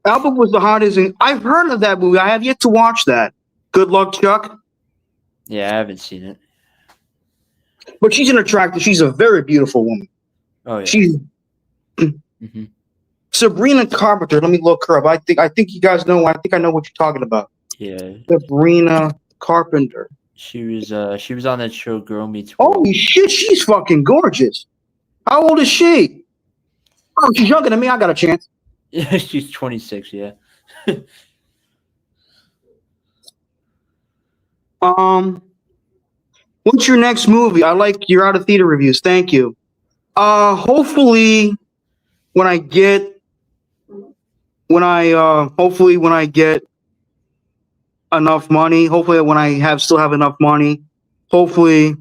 Alba was the hottest. I've heard of that movie. I have yet to watch that. Good luck, Chuck. Yeah, I haven't seen it. But she's an attractive. She's a very beautiful woman. Oh yeah. She's hmm Sabrina Carpenter. Let me look her up. I think you guys know. I think I know what you're talking about. Yeah. Sabrina Carpenter. She was on that show Girl Meets World. Holy shit, she's fucking gorgeous. How old is she? Oh, she's younger than me. I got a chance. Yeah, she's 26. Yeah. What's your next movie? I like your out of theater reviews. Thank you. Hopefully when I get enough money, hopefully when I still have enough money, hopefully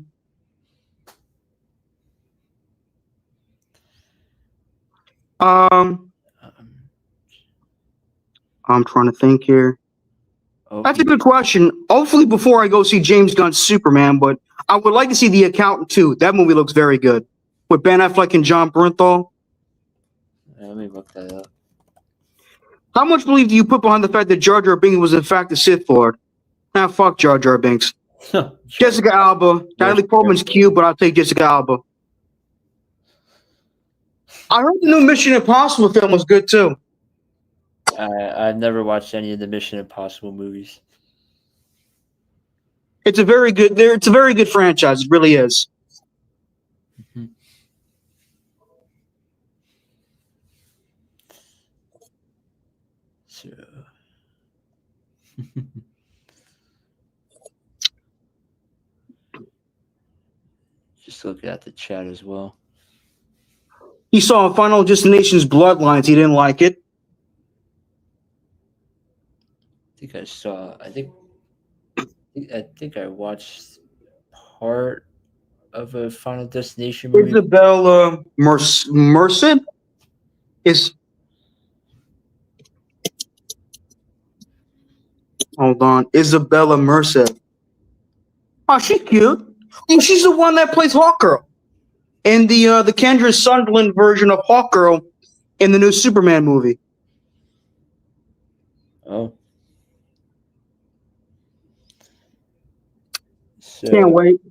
I'm trying to think here. That's a good question. Hopefully before I go see James Gunn's Superman, but I would like to see The Accountant too. That movie looks very good. With Ben Affleck and John Bernthal. Let me look that up. How much belief do you put behind the fact that Jar Jar Binks was in fact a Sith Lord? Nah, fuck Jar Jar Binks. Jessica Alba. Natalie Portman's cute, but I'll take Jessica Alba. I heard the new Mission Impossible film was good too. I've never watched any of the Mission Impossible movies. It's a very good franchise. It really is. Mm-hmm. So, just looking at the chat as well. He saw Final Destination's Bloodlines. He didn't like it. I think I watched part of a Final Destination movie. Isabella Merced is. Hold on, Isabella Merced. Oh, she's cute. Oh, she's the one that plays Hawkgirl in the Kendra Sunderland version of Hawkgirl in the new Superman movie. Oh. So, can't wait.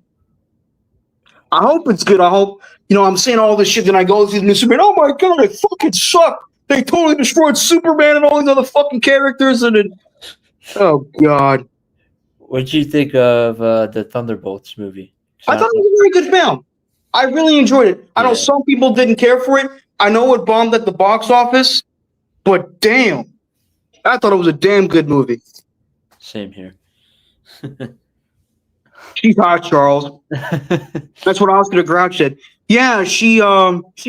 I hope it's good. I hope, I'm saying all this shit, then I go through the new Superman. Oh my God, it fucking sucked. They totally destroyed Superman and all these other fucking characters. Oh God. What did you think of the Thunderbolts movie? I thought it was a very good film. I really enjoyed it. I know some people didn't care for it. I know it bombed at the box office, but damn, I thought it was a damn good movie. Same here. She's hot, Charles. That's what Oscar the Grouch said. Yeah, she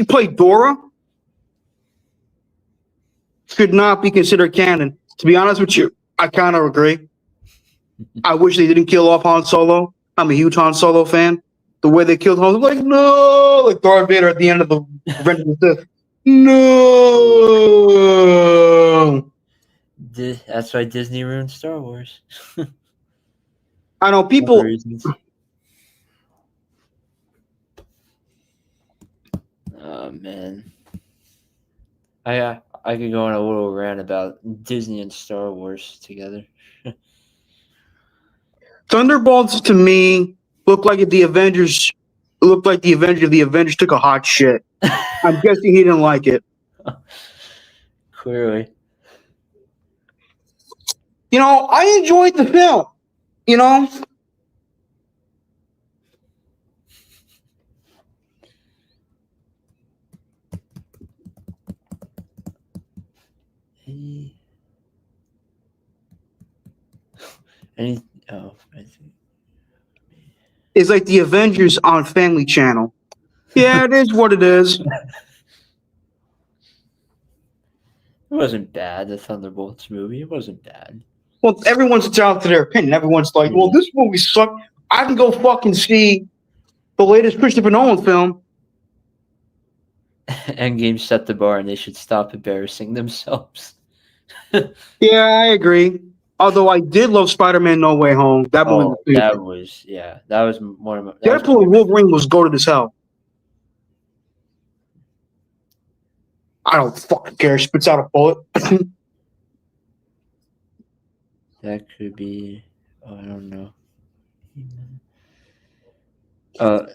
played Dora. Could not be considered canon. To be honest with you, I kind of agree. I wish they didn't kill off Han Solo. I'm a huge Han Solo fan. The way they killed Han, I'm like, no, like Darth Vader at the end of the Revenge of the Sith. No. That's why Disney ruined Star Wars. I know For people. reasons. Oh man, I could go on a little rant about Disney and Star Wars together. Thunderbolts to me look like the Avengers. Looked like the Avengers took a hot shit. I'm guessing he didn't like it. Clearly, You know, I enjoyed the film. You know, any oh, I think it's like the Avengers on Family Channel. Yeah, it is what it is. it wasn't bad. The Thunderbolts movie, it wasn't bad. Well, everyone's entitled to their opinion. Everyone's like, well, this movie sucked. I can go fucking see the latest Christopher Nolan film. Endgame set the bar, and they should stop embarrassing themselves. Yeah, I agree. Although I did love Spider-Man No Way Home. That movie was that was more. Deadpool and Wolverine was goated as hell. I don't fucking care. Spits out a bullet. That could be. Oh, I don't know.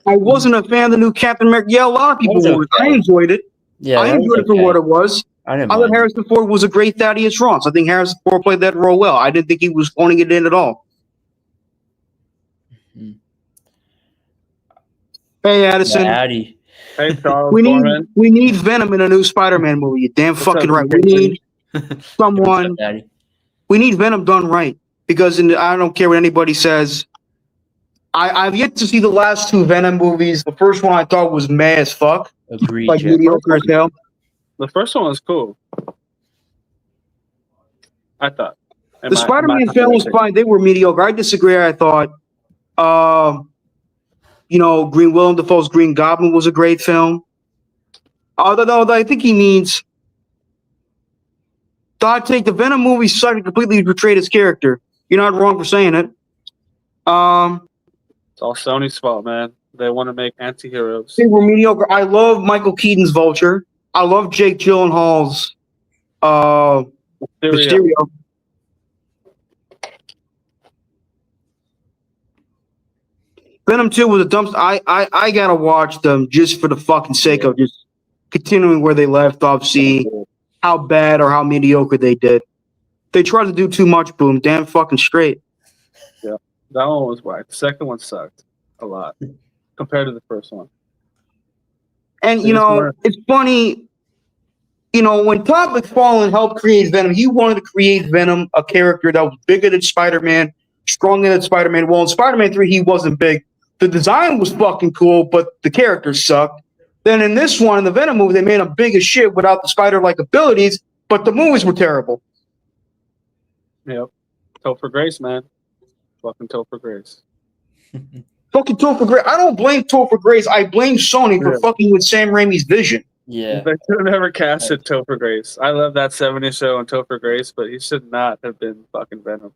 I wasn't a fan of the new Captain America. Yeah, a lot of people were. I enjoyed it. Yeah, I enjoyed it for what it was. I thought Harrison Ford was a great Thaddeus Ross. I think Harrison Ford played that role well. I didn't think he was phoning it in at all. Mm-hmm. Hey, Addison. Addy. Hey, Charles. We need Venom in a new Spider-Man movie. You're damn fucking right. We need someone. We need Venom done right, because I don't care what anybody says. I've yet to see the last two Venom movies. The first one I thought was meh as fuck. Agreed. Like mediocre as hell. The first one was cool. I thought. The Spider-Man film was fine. They were mediocre. I disagree. I thought, Willem Dafoe's Green Goblin was a great film. Although I think he means, I take the Venom movie side and completely betrayed his character. You're not wrong for saying it. It's all Sony's fault, man. They want to make anti-heroes. They were mediocre. I love Michael Keaton's Vulture. I love Jake Gyllenhaal's Mysterio. Venom 2 was a dumpster. I gotta watch them just for the fucking sake of just continuing where they left off, see how bad or how mediocre they did. They tried to do too much, boom, damn fucking straight. Yeah, that one was whack. The second one sucked a lot compared to the first one. And, it's funny, when Todd McFarlane helped create Venom, he wanted to create Venom, a character that was bigger than Spider-Man, stronger than Spider-Man. Well, in Spider-Man 3, he wasn't big. The design was fucking cool, but the characters sucked. Then in this one, in the Venom movie, they made him big as shit without the spider-like abilities, but the movies were terrible. Yep. Topher Grace, man. Fucking Topher Grace. Fucking Topher Grace. I don't blame Topher Grace. I blame Sony for fucking with Sam Raimi's vision. Yeah. They should have never casted Topher Grace. I love that 70s show on Topher Grace, but he should not have been fucking Venom.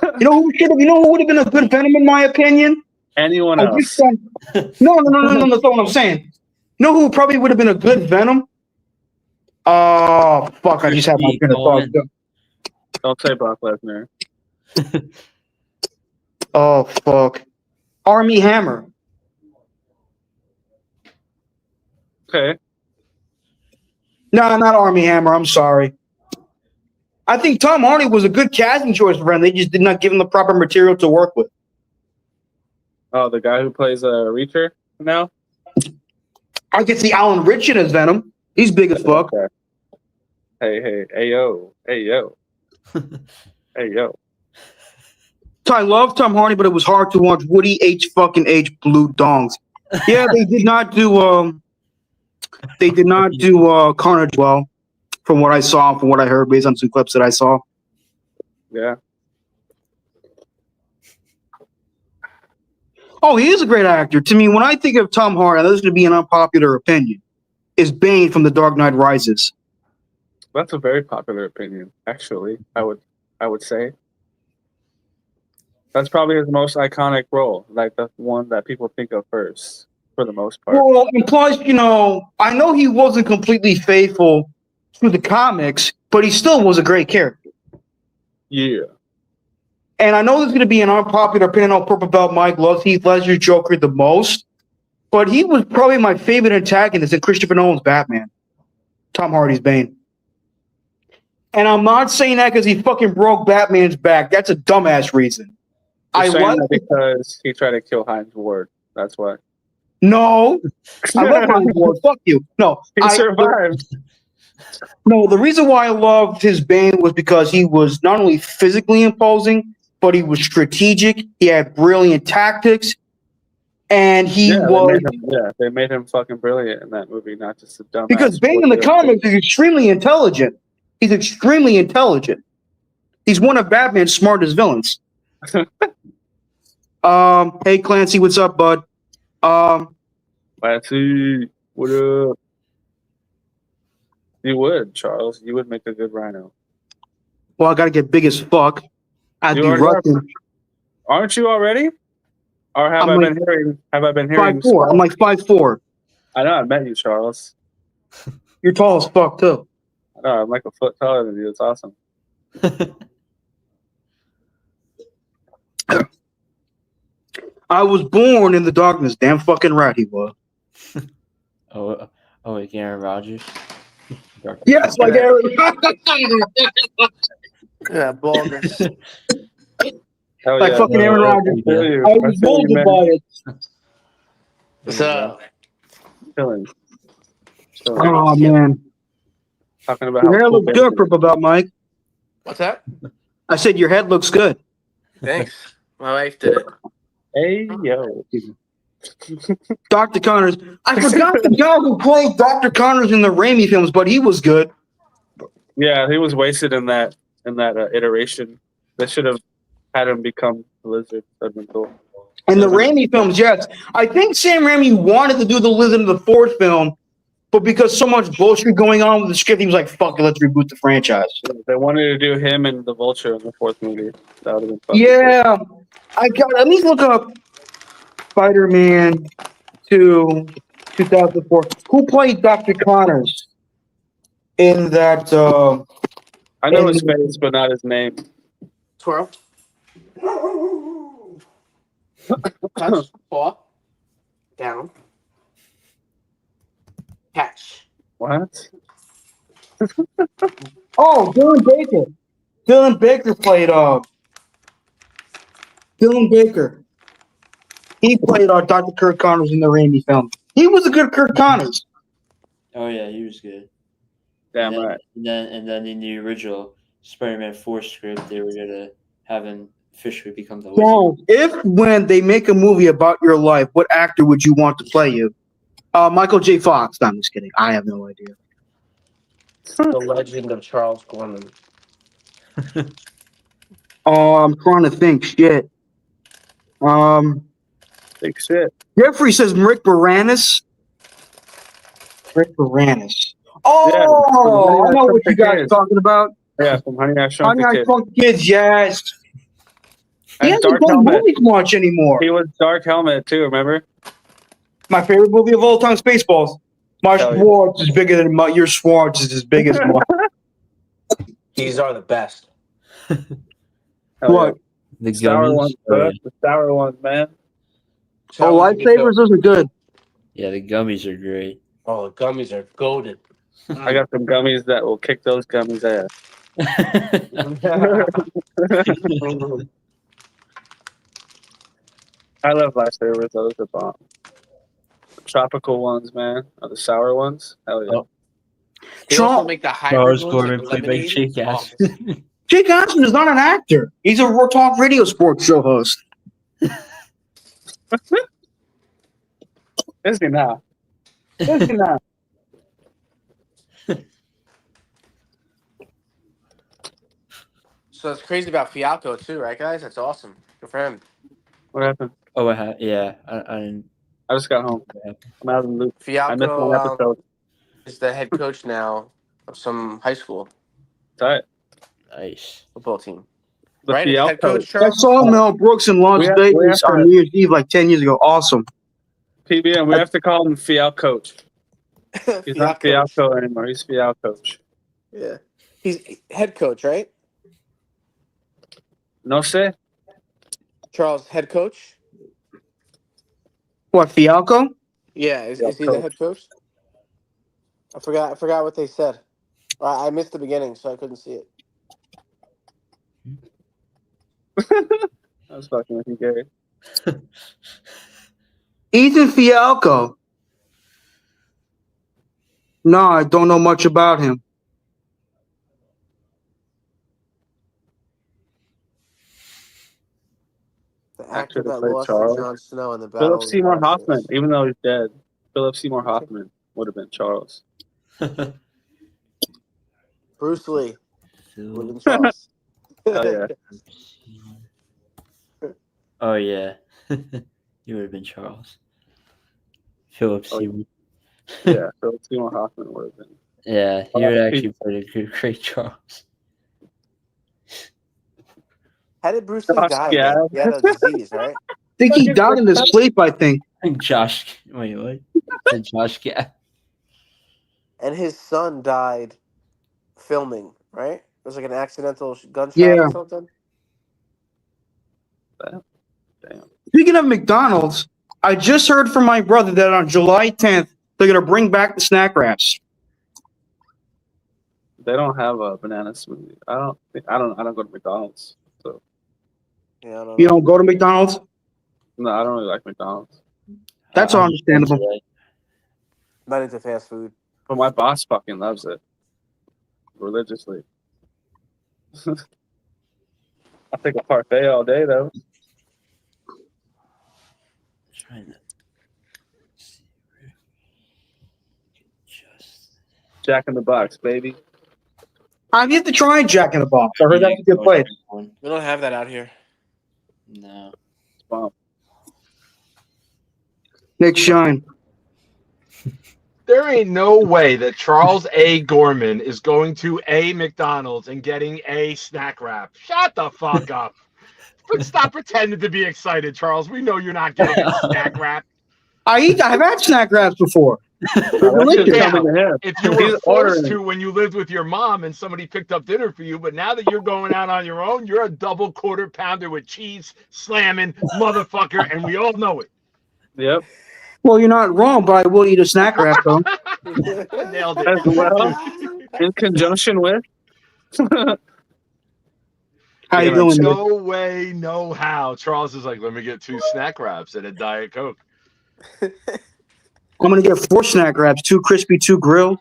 You know who would have been a good Venom in my opinion? Anyone else? No, that's not what I'm saying. You know who probably would have been a good Venom? Oh, fuck, I just had my train of thought. Don't say Brock Lesnar. Oh, fuck. Armie Hammer. Okay. No, not Armie Hammer. I'm sorry. I think Tom Hardy was a good casting choice for Venom. They just did not give him the proper material to work with. Oh, the guy who plays Reacher now? I could see Alan Ritchson as Venom. He's big as fuck. Okay. Hey, yo. Hey, yo. I love Tom Hardy, but it was hard to watch Woody fucking H blue dongs. Yeah, they did not do Carnage well, from what I saw, from what I heard, based on some clips that I saw. Yeah. Oh, he is a great actor. To me, when I think of Tom Hardy, and this is going to be an unpopular opinion, is Bane from The Dark Knight Rises. That's a very popular opinion, actually. I would say that's probably his most iconic role, like the one that people think of first, for the most part. Well, and plus, I know he wasn't completely faithful to the comics, but he still was a great character. Yeah. And I know this is going to be an unpopular opinion on Purple Belt. Mike loves Heath Ledger's Joker the most, but he was probably my favorite antagonist in Christopher Nolan's Batman, Tom Hardy's Bane. And I'm not saying that because he fucking broke Batman's back. That's a dumbass reason. You're saying that because he tried to kill Heinz Ward. That's why. No, I love Heinz Ward. Fuck you. No, he survived. No, the reason why I loved his Bane was because he was not only physically imposing, but he was strategic. He had brilliant tactics, and they made him fucking brilliant in that movie, not just a dumbass. Because Bane in the comics is extremely intelligent. He's extremely intelligent. He's one of Batman's smartest villains. Hey Clancy, what's up, bud? Clancy, what up? You would, Charles. You would make a good Rhino. Well, I gotta get big as fuck. I'd be rushing. Aren't you already? Or have I been hearing? 5'4". I'm like 5'4". I know. I met you, Charles. You're tall as fuck too. I know. I'm like a foot taller than you. It's awesome. I was born in the darkness. Damn fucking right he was. Like Aaron Rodgers. Yes, like Aaron. Yeah, bogus. Like fucking Aaron Rodgers. I was molded by it. What's up? Chilling. Oh man. Talking about your hair looks good, Purple Belt Mike. What's that? I said your head looks good. Thanks. My wife did it. Hey yo. Dr. Connors. I forgot the guy who played Dr. Connors in the Raimi films, but he was good. Yeah, he was wasted in that iteration. They should have had him become the Lizard. That'd been cool. In the Raimi films, yes. I think Sam Raimi wanted to do the Lizard in the fourth film, but because so much bullshit going on with the script, he was like, fuck it, let's reboot the franchise. They wanted to do him and the Vulture in the fourth movie. That would have been fun. Yeah. I got let me look up Spider-Man 2, 2004. Who played Dr. Connors in that? I know his face, but not his name. Twirl. Touch. Paw. Down. Catch. What? Oh, Dylan Baker. Dylan Baker played Dylan Baker. He played Dr. Kirk Connors in the Raimi film. He was a good Kirk Connors. Oh yeah, he was good. Damn right. And then in the original Spider-Man 4 script, they were gonna have him officially become the So, when they make a movie about your life, what actor would you want to play you? Michael J. Fox. No, I'm just kidding. I have no idea. The legend of Charles Gorman. I'm trying to think. Shit. Big shit. Jeffrey says Rick Moranis. Rick Moranis. Oh, Yeah, I know what you guys are talking about. Yeah, from Honey I Shrunk the Kid. Shrunk the Kids, yes. He And hasn't done movies much anymore. He was Dark Helmet too, remember? My favorite movie of all time, Spaceballs. My Hell yeah. Schwartz is bigger than your Schwartz is as big as mine. These are the best. Hell What? The sour gummies. ones, Oh, bro. yeah. The sour ones, man. Oh, lightsabers, those are good. Yeah, the gummies are great. Oh, the gummies are goaded. I got some gummies that will kick those gummies ass. I love lightsabers. Those are bomb. The tropical ones, man. Or the sour ones. Hell yeah. Oh. They also make the hybrid Charles ones, Gorman like played by lemonade. Shake Ass. Jake Johnson is not an actor. He's a talk radio sports show host. Is he now? Is he now? So it's crazy about Fialco too, right, guys? That's awesome. Good for him. What happened? Oh, yeah. I didn't. I just got home. I'm out of the loop. I missed one Fialco episode. is the head coach now of some high school Tight. Nice. football team. The Right? It's head coach, I Charles? saw Mel Brooks in Las We have Vegas to- on New Year's Eve like 10 years ago. Awesome. PBM, we have to call him Fial Coach. He's not Fialco anymore. He's Fial Coach. Yeah. He's head coach, right? No say? Charles, head coach? What, Fialco? Yeah, is he Coach. the head coach? I forgot what they said. I missed the beginning, so I couldn't see it. I was fucking with you, Gary. Ethan Fialco. No, I don't know much about him. The Actor actor that that played lost Charles. to Jon Snow in the battle. Philip of the Seymour Bastards. Hoffman, even though he's dead. Philip Seymour Hoffman would have been Charles. Bruce Lee would have Phil- been Charles. Hell yeah. Oh, yeah. You would have been Charles. Philip Oh, Seymour. Yeah, Philip Seymour Hoffman would have been. Yeah, he would actually play a great Charles. How did Bruce Lee Josh die? Gad. Man? He had a disease, right? I think he died in his sleep, I think. Josh. Wait, what? The Josh Gad. And his son died filming, right? It was like an accidental gunshot Yeah. or something. Damn. Speaking of McDonald's, I just heard from my brother that on July 10th, they're going to bring back the snack wraps. They don't have a banana smoothie. I don't go to McDonald's. So Yeah, I don't know. You don't go to McDonald's? no, I don't really like McDonald's. That's understandable. Not into fast food. But my boss fucking loves it. Religiously. I take a parfait all day though. Trying to see where just Jack in the Box, baby. I've yet to try Jack in the Box. I heard that's a good place. We don't have that out here. No. It's bomb. Nick Shine. There ain't no way that Charles A. Gorman is going to a McDonald's and getting a snack wrap. Shut the fuck up. Stop pretending to be excited, Charles. We know you're not getting a snack wrap. I've had snack wraps before. That's delicious. just coming to him. If you He's were forced ordering to when you lived with your mom and somebody picked up dinner for you, but now that you're going out on your own, you're a double quarter pounder with cheese slamming motherfucker, and we all know it. Yep. Well, you're not wrong, but I will eat a snack wrap, though. Nailed As it. well, in conjunction with. How you Yeah, doing, Nick? No way, no how. Charles is like, let me get 2 snack wraps and a Diet Coke. I'm going to get 4 snack wraps, 2 crispy, 2 grilled.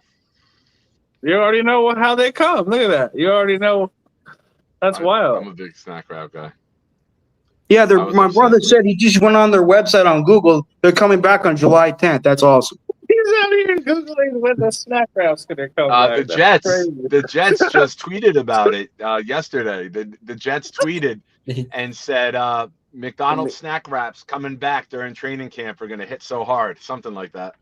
You already know how they come. Look at that. You already know. That's wild. I'm a big snack wrap guy. Yeah, I was my upset. brother said he just went on their website on Google. They're coming back on July 10th. That's awesome. He's out here googling when the snack wrap's gonna come. The back. That's Jets, crazy. the Jets just tweeted about it yesterday. The Jets tweeted and said McDonald's snack wraps coming back during training camp are going to hit so hard, something like that.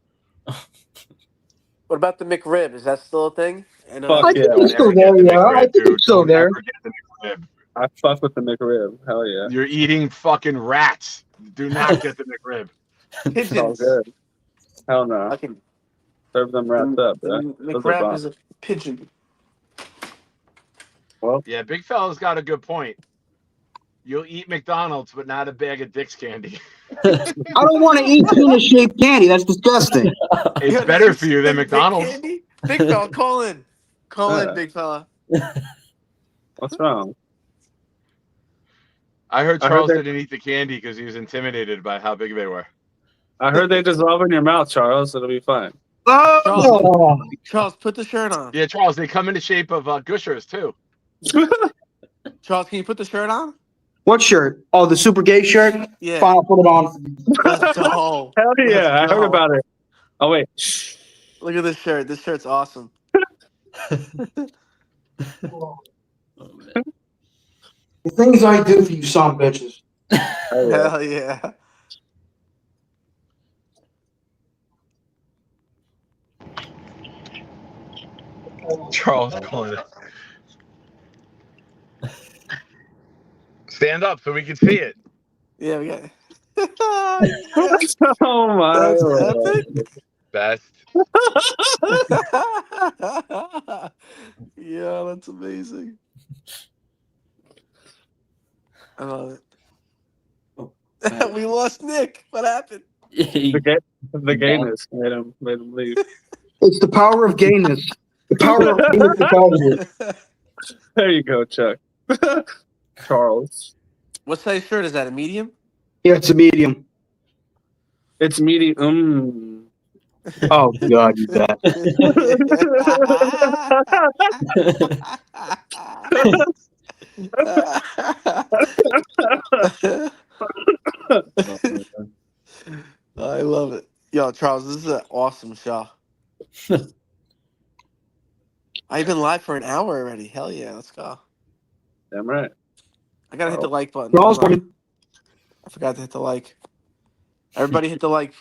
What about the McRib? Is that still a thing? And, Fuck I yeah. think it's still Never there, get the yeah. McRib, I think dude. it's still Don't there. ever get the McRib. I fuck with the McRib. Hell yeah. You're eating fucking rats. Do not get the McRib. It's all pigeons. good. Hell no. I can, Serve them wrapped up. the Those are McWrap bomb. is a pigeon. Yeah, big fella's got a good point. You'll eat McDonald's, but not a bag of Dick's candy. I don't want to eat penis-shaped candy. That's disgusting. It's Yeah, better did for you you than say McDonald's. Candy? Big fella, call in. Call in, Yeah. big fella. What's wrong? I heard I heard Charles that- didn't eat the candy because he was intimidated by how big they were. I heard they dissolve in your mouth, Charles. It'll be fine. Oh, Charles, put the shirt on. Yeah, Charles, they come in the shape of Gushers, too. Charles, can you put the shirt on? What shirt? Oh, the super gay shirt? Yeah. Fine, I'll put it on. Let's go. Hell yeah, I Let's heard go. about it. Oh wait. Shh. Look at this shirt. This shirt's awesome. Oh, man. The things I do for you son bitches. Hell yeah. Hell yeah. Charles calling it. Stand up so we can see it. Yeah, we got. Oh my That's lord. epic. Best. Yeah, that's amazing. I love it. Oh, We lost Nick. What happened? The gayness made him leave. It's the power of gayness. The power of gayness propels you. There you go, Chuck. Charles. What size shirt is that? A medium? Yeah, it's a medium. It's medium. Oh God, you bad. I love it. Yo, Charles, this is an awesome show. I've been live for an hour already. Hell yeah, let's go. Damn right. I gotta hit the like button. Charles, Hold on. I forgot to hit the like. Everybody hit the like.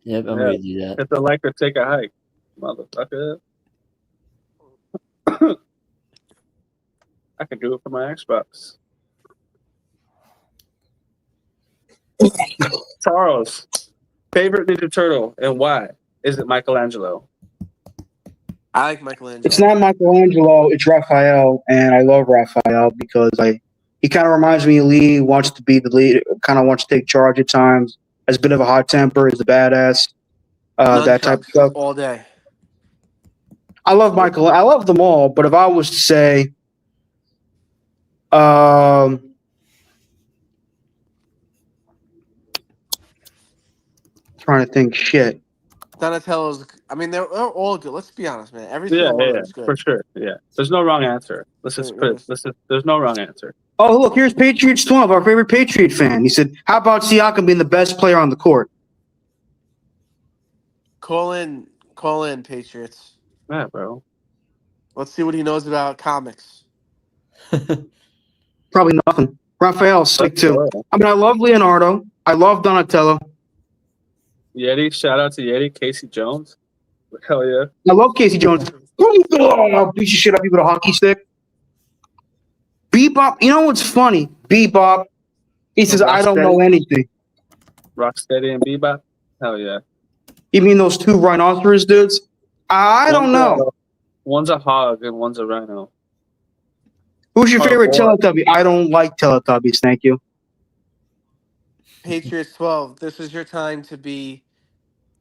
Yep, I'm Yeah. gonna do that. If they like to take a hike, motherfucker. I can do it for my Xbox. Charles, favorite Ninja Turtle and why? Is it Michelangelo? I like Michelangelo. It's not Michelangelo, it's Raphael, and I love Raphael because he kind of reminds me of Lee. Wants to be the leader, kind of wants to take charge at times. Has a bit of a hot temper, is a badass, that type of Nunchucks stuff. all day. I love Michael. I love them all, but if I was to say, trying to think, shit. Donatello's. I mean, they're all good. Let's be honest, man. Every Yeah, single one of yeah, them is good. for sure. Yeah, there's no wrong answer. There's no wrong answer. Oh, look, here's Patriots 12, our favorite Patriot fan. He said, "How about Siakam being the best player on the court?" Call in, Patriots. Yeah, bro. Let's see what he knows about comics. Probably nothing. Raphael's sick too. I mean, I love Leonardo. I love Donatello. Yeti, shout out to Yeti, Casey Jones. Hell yeah. I love Casey Jones. Oh, beat your shit up you with a hockey stick. Bebop. You know what's funny? Bebop. He says, "I don't know anything." Rocksteady and Bebop. Hell yeah. You mean those two rhinoceros dudes? I don't know. One's a hog and one's a rhino. Who's your favorite Teletubby? I don't like Teletubbies. Thank you. Patriots 12. This is your time to be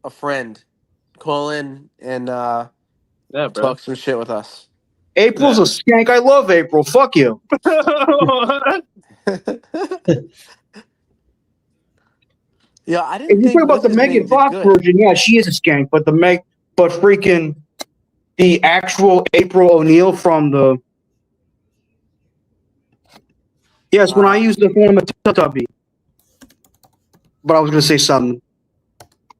a friend. Call in and Yeah, bro. talk some shit with us. April's a skank. I love April. Fuck you. Yeah, I didn't If you think talk about the what's his Megan name did Fox good. version, yeah, she is a skank. But freaking the actual April O'Neil from the. Yes, when I used the form of Teletubby. But I was gonna say something.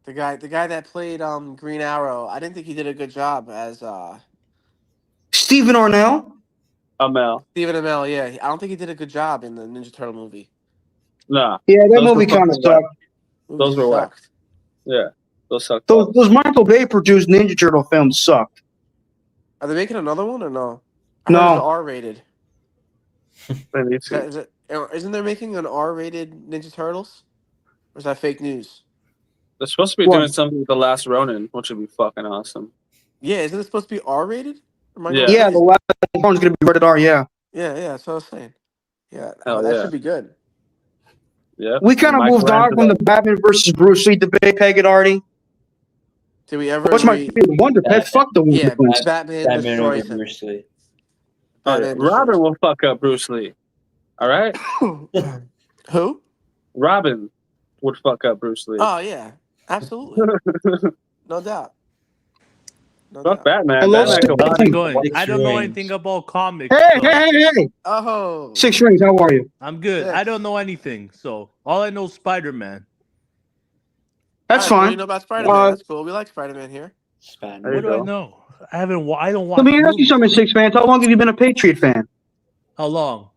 The guy that played Green Arrow, I didn't think he did a good job as Stephen Arnell. Amel. Stephen Amell. Yeah, I don't think he did a good job in the Ninja Turtle movie. Nah. Yeah, that Those movie were kind of fucking sucked. Movie Those were whack. sucked. Yeah. Those suck. Those Michael Bay produced Ninja Turtle films sucked. Are they making another one or no? No. I heard it's R-rated. They need to. Isn't there making an R-rated Ninja Turtles? Or is that fake news? They're supposed to be What? doing something with The Last Ronin, which would be fucking awesome. Yeah, isn't it supposed to be R-rated? Or am I Yeah. going Yeah, the crazy? last one's gonna be rated R. Yeah, Yeah, that's what I was saying. Yeah, Hell that yeah. should be good. Yeah. we kind of moved on from the Batman versus Bruce Lee debate. Peg and Artie. Did we ever What's my agree? favorite Wonder Pet? Fuck the Wonder Yeah, Twins. Batman Batman over destroys him. Bruce Lee. Batman Robin will fuck up Bruce Lee. All right? destroys- Who? Robin would fuck up Bruce Lee. Oh, yeah. Absolutely. No doubt. No Fuck doubt. Batman. Hello, Batman Six can How's watch it Rings. going? Six I don't know rings. anything about comics. Hey, So hey. Oh, 6 Rings, how are you? I'm good. I don't know anything. So all I know is Spider-Man. That's all right, so what do you fine. know about Spider-Man? Uh, That's cool. We like Spider-Man here. There you What Spider-Man. do I go. know? I don't let watch me ask you movies. something, Six fans. How long have you been a Patriot fan? How long?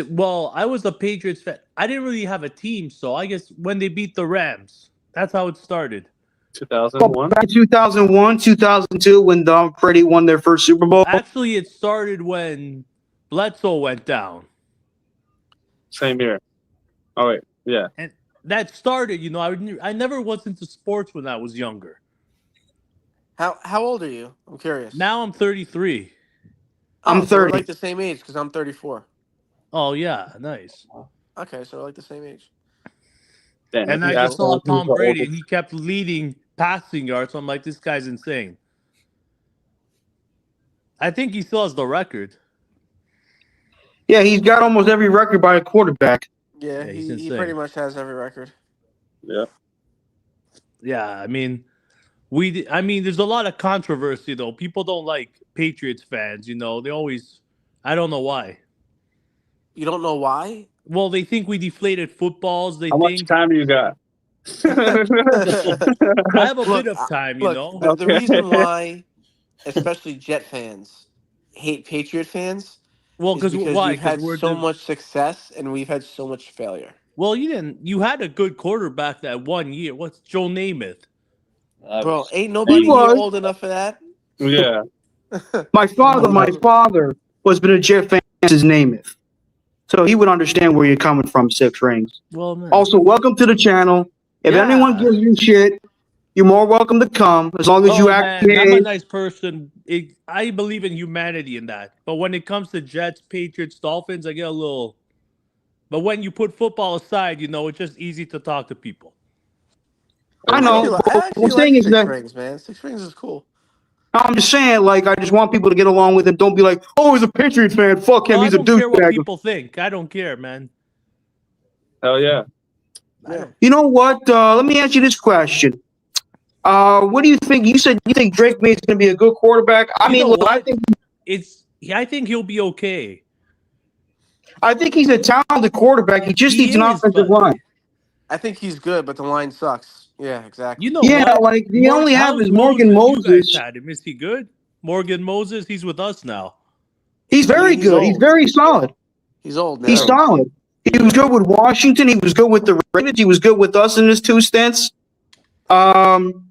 Well, I was a Patriots fan. I didn't really have a team, so I guess when they beat the Rams, that's how it started. 2001. Back in 2001, 2002, when Tom Brady won their first Super Bowl. Actually, it started when Bledsoe went down. Same year. Oh wait, yeah. And that started, I never was into sports when I was younger. How old are you? I'm curious. Now I'm 33. I'm Oh, so we're 30. like the same age because I'm 34. Oh, yeah, nice. Okay, so we're like the same age. Damn. If And you I ask just saw someone who's Tom the Brady, and oldest, he kept leading passing yards. So I'm like, this guy's insane. I think he still has the record. Yeah, he's got almost every record by a quarterback. Yeah, Yeah, he's he pretty insane. much has every record. yeah. Yeah, I mean, there's a lot of controversy though. People don't like Patriots fans. They always, I don't know why. You don't know why? Well, they think we deflated footballs. They How much think time do you got? I have a look, bit of time. the Okay. reason why, especially Jet fans, hate Patriot fans Well, is because why? you've Because had we're so the. much success and we've had so much failure. Well, you didn't. You had a good quarterback that 1 year. What's Joe Namath? That Bro, was ain't He nobody here was. old enough for that. Yeah. My father, my Well, father was been a Jet fan since his name is. So he would understand where you're coming from, Six Rings. Well, man. Also, welcome to the channel. If anyone Yeah. gives you shit, you're more welcome to come, as long as you Oh act man, I'm a behave. nice person. I believe in humanity in that. But when it comes to Jets, Patriots, Dolphins, I get a little. But when you put football aside, it's just easy to talk to people. I I know. actually, But I what I'm actually saying like is Six that Rings, man. Six Rings is cool. I'm just saying, like, I just want people to get along with him. Don't be like, oh, he's a Patriots fan. Fuck him. Well, I He's a don't care what douchebag. people think. I don't care, man. hell yeah. I don't. You know what? Let me ask you this question. What do you think? You said you think Drake May is going to be a good quarterback. I You mean, know look, what? I think he'll be okay. I think he's a talented quarterback. He just He needs an is, offensive but line. I think he's good, but the line sucks. Yeah, exactly. you know Yeah, what? like the only have How's is Morgan You guys Moses. had him. Is he good? Morgan Moses, he's with us now. He's very He's good. He's old. very solid. He's old He's now. solid. He was good with Washington. He was good with the Ravens. He was good with us in his two stints. Um,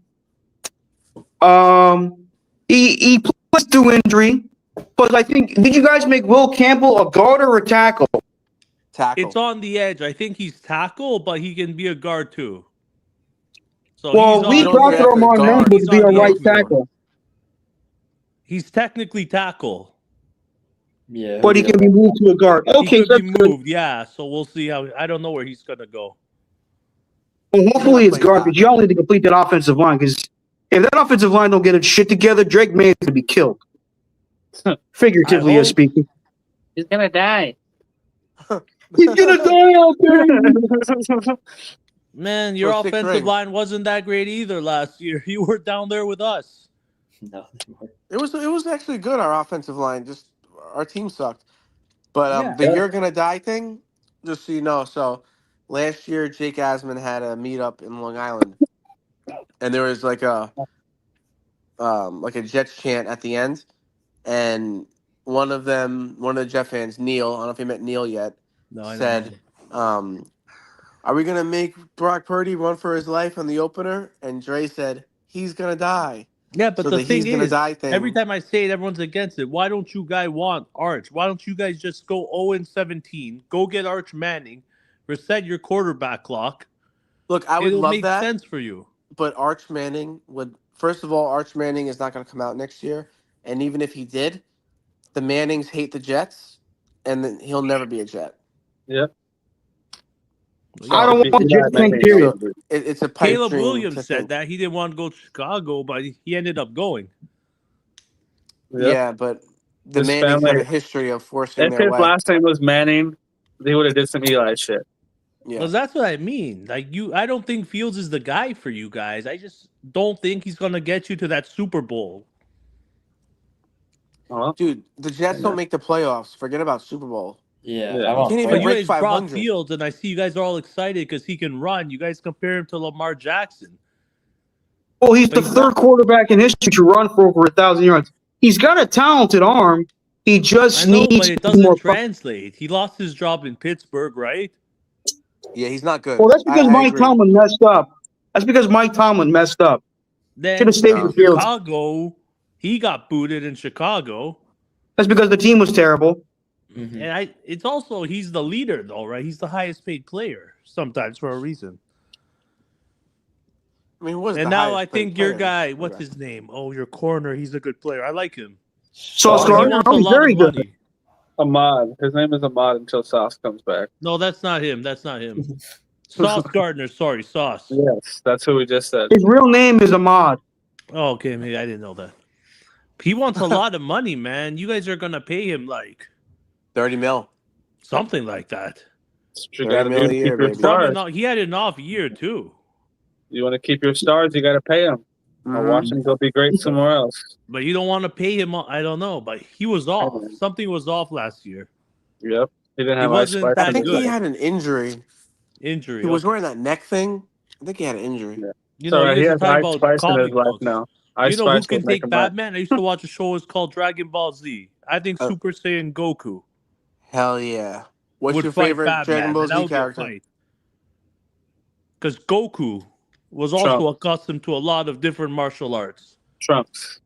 he plays through injury, but I think did you guys make Will Campbell a guard or a tackle? Tackle. It's on the edge. I think he's tackle, but he can be a guard too. So Well, we don't drafted draft a Armand guard. Hamble to He's be on our the right edge more. tackle, He's technically tackle. yeah. but he can be moved to a guard. He Okay, could be that's good. moved, yeah. So we'll see how. I don't know where he's gonna go. Well, hopefully it's play guard because tackle. y'all need to complete that offensive line. Because if that offensive line don't get its shit together, Drake May is going to be killed, figuratively I as hope. speaking. He's gonna die. He's gonna die out there. Man, your So, Six offensive Rings. line wasn't that great either last year. You were down there with us. No. It was actually good. Our offensive line, just our team sucked. But Yeah. the "you're gonna die" thing, just so you know. So last year, Jake Asman had a meetup in Long Island, and there was like a Jets chant at the end, and one of the Jet fans, Neil, I don't know if you met Neil yet, No, I don't said, "Are we gonna make Brock Purdy run for his life on the opener?" And Dre said, "He's gonna die." Yeah, but So the the "he's thing gonna is, die" every thing. time I say it, everyone's against it. Why don't you guys want Arch? Why don't you guys just go 0-17, go get Arch Manning, reset your quarterback clock? Look, I would It'll love make that, sense for you. but Arch Manning would. First of all, Arch Manning is not going to come out next year, and even if he did, the Mannings hate the Jets, and then he'll never be a Jet. Yeah. I So, don't want the Eli Jets thing, Manning, period. so it's a pipe Caleb dream Williams to said think. that he didn't want to go to Chicago, but he ended up going. Yep. Yeah, but the His Mannings family. have a history of forcing If their his way. last name was Manning, they would have did some Eli shit. Yeah, Because that's what I mean. Like I don't think Fields is the guy for you guys. I just don't think he's gonna get you to that Super Bowl. Well, Dude, the Jets don't make the playoffs. Forget about Super Bowl. Yeah, Yeah. I want can't even But you break playoffs. guys brought 500. Fields, and I see you guys are all excited because he can run. You guys compare him to Lamar Jackson. Well, he's But the he's third not. quarterback in history to run for over 1,000 yards. He's got a talented arm. He I just know, but needs it to be doesn't more. translate. He lost his job in Pittsburgh, right? Yeah, he's not good. Well, that's because I Mike agree. Tomlin messed up. That's because Mike Tomlin messed up. Should have Then stayed No. with Fields. Chicago, he got booted in Chicago. That's because the team was terrible. Mhm. And it's also he's the leader though, right? He's the highest paid player sometimes for a reason. I mean, who was And the now I highest paid think your player? guy, what's his name? Oh, your corner, he's a good player. I like him. Sauce But he Gardner, wants a he's lot very of good. money. Ahmad. His name is Ahmad until Sauce comes back. No, that's not him. That's not him. Sauce Gardner, sorry, Sauce. Yes, that's who we just said. His real name is Ahmad. Oh, okay, maybe I didn't know that. He wants a lot of money, man. You guys are gonna pay him like 30 mil. something like that. That's what you 30 got to mil do a to year, keep your baby. stars. He had an off year too. You want to keep your stars, you got to pay them. Or watch them go be great somewhere else. But you don't want to pay him. I don't know, but he was off. Something was off last year. Yep. He didn't have He Ice wasn't Spice that I in think his good. he life. had an injury. Injury. He was okay. wearing that neck thing. I think he had an injury. Yeah. You So know, he you guys has are talking Ice about Spice in his comic life books. now. Ice You know who Spice will can make take him right. Batman? I used to watch a show. It's called Dragon Ball Z. I think Uh, Super Saiyan Goku Hell yeah. What's would your fight favorite Batman, Dragon Ball and that Z would be a character? fight. Because Goku was Trump. also accustomed to a lot of different martial arts. Trunks.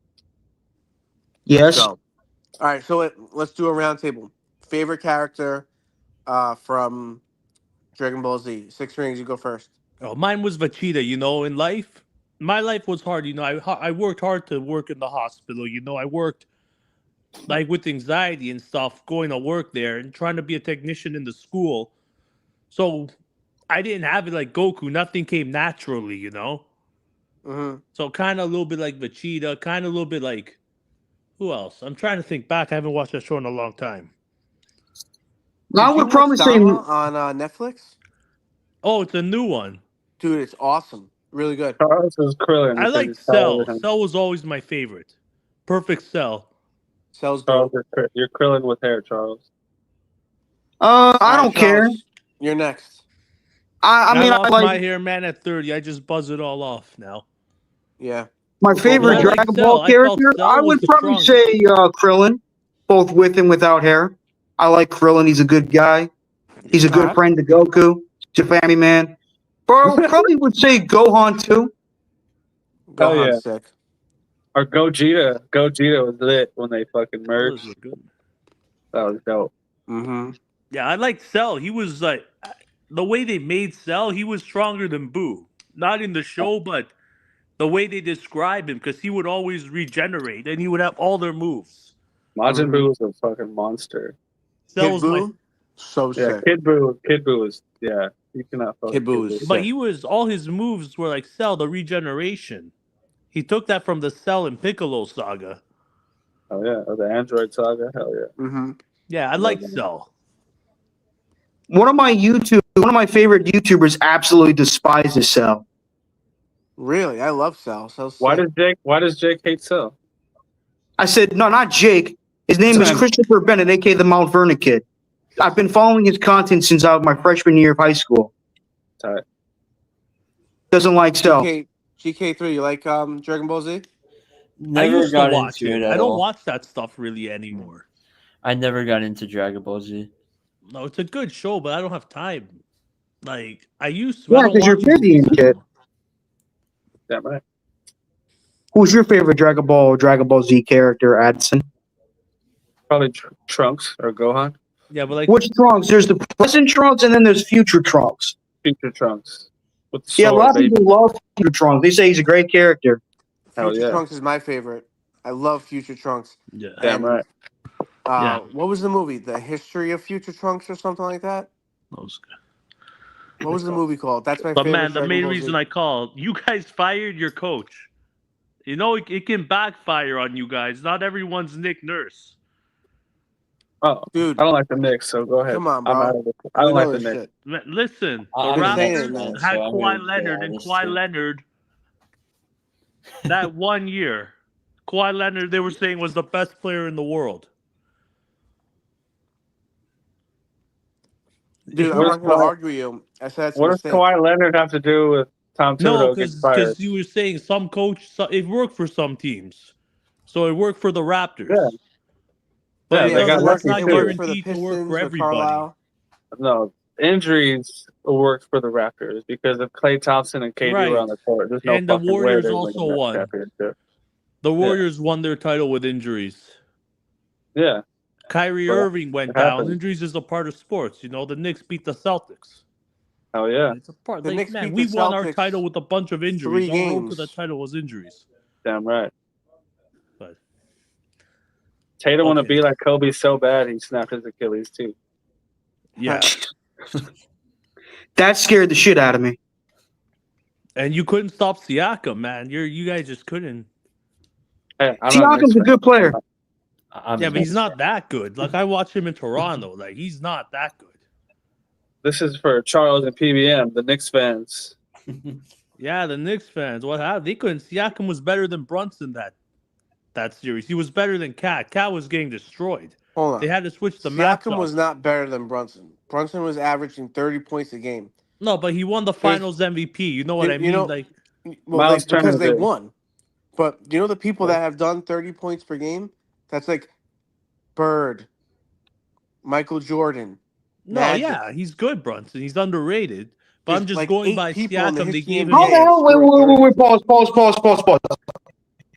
Yes. Go. All right, so let's do a round table. Favorite character from Dragon Ball Z. Six Rings, you go first. Oh, mine was Vegeta. You know, in life, my life was hard. You know, I worked hard to work in the hospital. You know, I worked like with anxiety and stuff, going to work there and trying to be a technician in the school. So I didn't have it like Goku. Nothing came naturally, you know? Mm-hmm. So kind of a little bit like Vegeta, kind of a little bit like, who else? I'm trying to think back. I haven't watched that show in a long time. I Did you would watch probably say Sama on Netflix? Oh, it's a new one. Dude, it's awesome. Really good. Charles is Krillin. I because like he's taller Cell. than him. Cell was always my favorite. Perfect Cell. Cell's Charles, dope. you're Krillin with hair, Charles. I All right, don't care. Charles, you're next. I mean, I lost my like hair, man, at 30. I just buzz it all off now. Yeah. my favorite I like Dragon Cell. Ball I felt character. Cell I was would the probably strongest. say Krillin, both with and without hair. I like Krillin. He's a good guy. He's a good Alright. friend to Goku. He's a family man. But I probably would say Gohan too. Gohan's yeah. sick. Or Gogeta. Gogeta was lit when they fucking merged. Those were good. That was dope. Mm-hmm. Yeah, I liked Cell. He was like, the way they made Cell, he was stronger than Boo. Not in the show, but the way they describe him, because he would always regenerate and he would have all their moves. Majin Mhm. Buu was a fucking monster. Cell Kid was my, Buu, so Yeah, sick. Kid Buu was you cannot fuck Kid Buu is Buu. but sick. he was, all his moves were like Cell, the regeneration. He took that from the Cell and Piccolo saga. Oh yeah, or the Android saga. Hell yeah. Mm-hmm. Yeah, I like Cell. One of my favorite YouTubers absolutely despises Cell. Really, I love Cell. Cell's Why sick. does Jake hate Cell? I said, no, not Jake. His name is Son. Christopher Bennett, aka the Mount Vernon Kid. I've been following his content since my freshman year of high school. Tight. Doesn't like Cell. GK3, you like Dragon Ball Z? I Never used to got watch into it. it at I don't all. watch that stuff really anymore. I never got into Dragon Ball Z. No, it's a good show, but I don't have time. Like I used to. I Yeah, don't because you're watch busy and movies shit. anymore. Damn right. Who's your favorite Dragon Ball Z character, Addison? Probably Trunks or Gohan. Yeah, but like Which Trunks? There's the present Trunks and then there's future Trunks. Future Trunks. With the Yeah, a sword, lot of baby. people love future Trunks. They say he's a great character. Hell Future yeah. Trunks is my favorite. I love Future Trunks. yeah. Damn right. Yeah. What was the movie? The History of Future Trunks or something like that? Those- What was the movie called? That's my But favorite. man, the Dragon main Ball Z. reason I called, you guys fired your coach. You know, it can backfire on you guys. Not everyone's Nick Nurse. Oh, Dude, I don't like the Knicks, so go ahead. come on, I'm bro. out of it. I We don't know like the this Knicks. shit. Listen, I'm the a Raptors Nets Raptors fan, fan, had so I'm Kawhi gonna get Leonard, on and this Kawhi too. Leonard that 1 year Kawhi Leonard, they were saying, was the best player in the world. Dude, I'm What not is going to Kawhi? argue with you. I said it's a What does mistake. Kawhi Leonard have to do with Tom No, Thibodeau getting fired? because you were saying some coach, it worked for some teams, so it worked for the Raptors. Yeah. But Yeah, it they got doesn't. It's lucky not It too. worked for the guaranteed to work Pistons for with everybody. Carlisle. No, injuries worked for the Raptors because if Klay Thompson and KD were on the court, there's no And the fucking way Warriors they're also winning that won. championship. The Warriors won their title with injuries. Yeah, Kyrie Well, Irving went it down. happened. Injuries is a part of sports. You know, the Knicks beat the Celtics. hell yeah, It's a part. The Like, Knicks man, beat we the won our Celtics title with a bunch of injuries. 3 Our road to the games. title was injuries. damn right. But Tatum want to Okay. be like Kobe so bad he snapped his Achilles too. yeah, That scared the shit out of me. and you couldn't stop Siakam, man. You guys just couldn't. Hey, I'm not Siakam's a Knicks good player. I'm Yeah, a but he's Knicks not that good. Like I watched him in Toronto. Like he's not that good. This is for Charles and PBM, the Knicks fans. fan. Yeah, the Knicks fans. What happened? They couldn't. Siakam was better than Brunson that series. He was better than Cat. Cat was getting destroyed. Hold on. They had to switch the maps Siakam up. was not better than Brunson. Brunson was averaging 30 points a game. No, but he won the Finals MVP. You know what I you mean? know- Like Well, Miles Turner because they did. won. But you know the people that have done 30 points per game? That's like Bird, Michael Jordan. no, Magic. yeah, he's good, Brunson. He's underrated. But There's I'm just like going 8 by people in the Siakam. They history gave of him. How the NBA hell? Wait, scored 30. pause.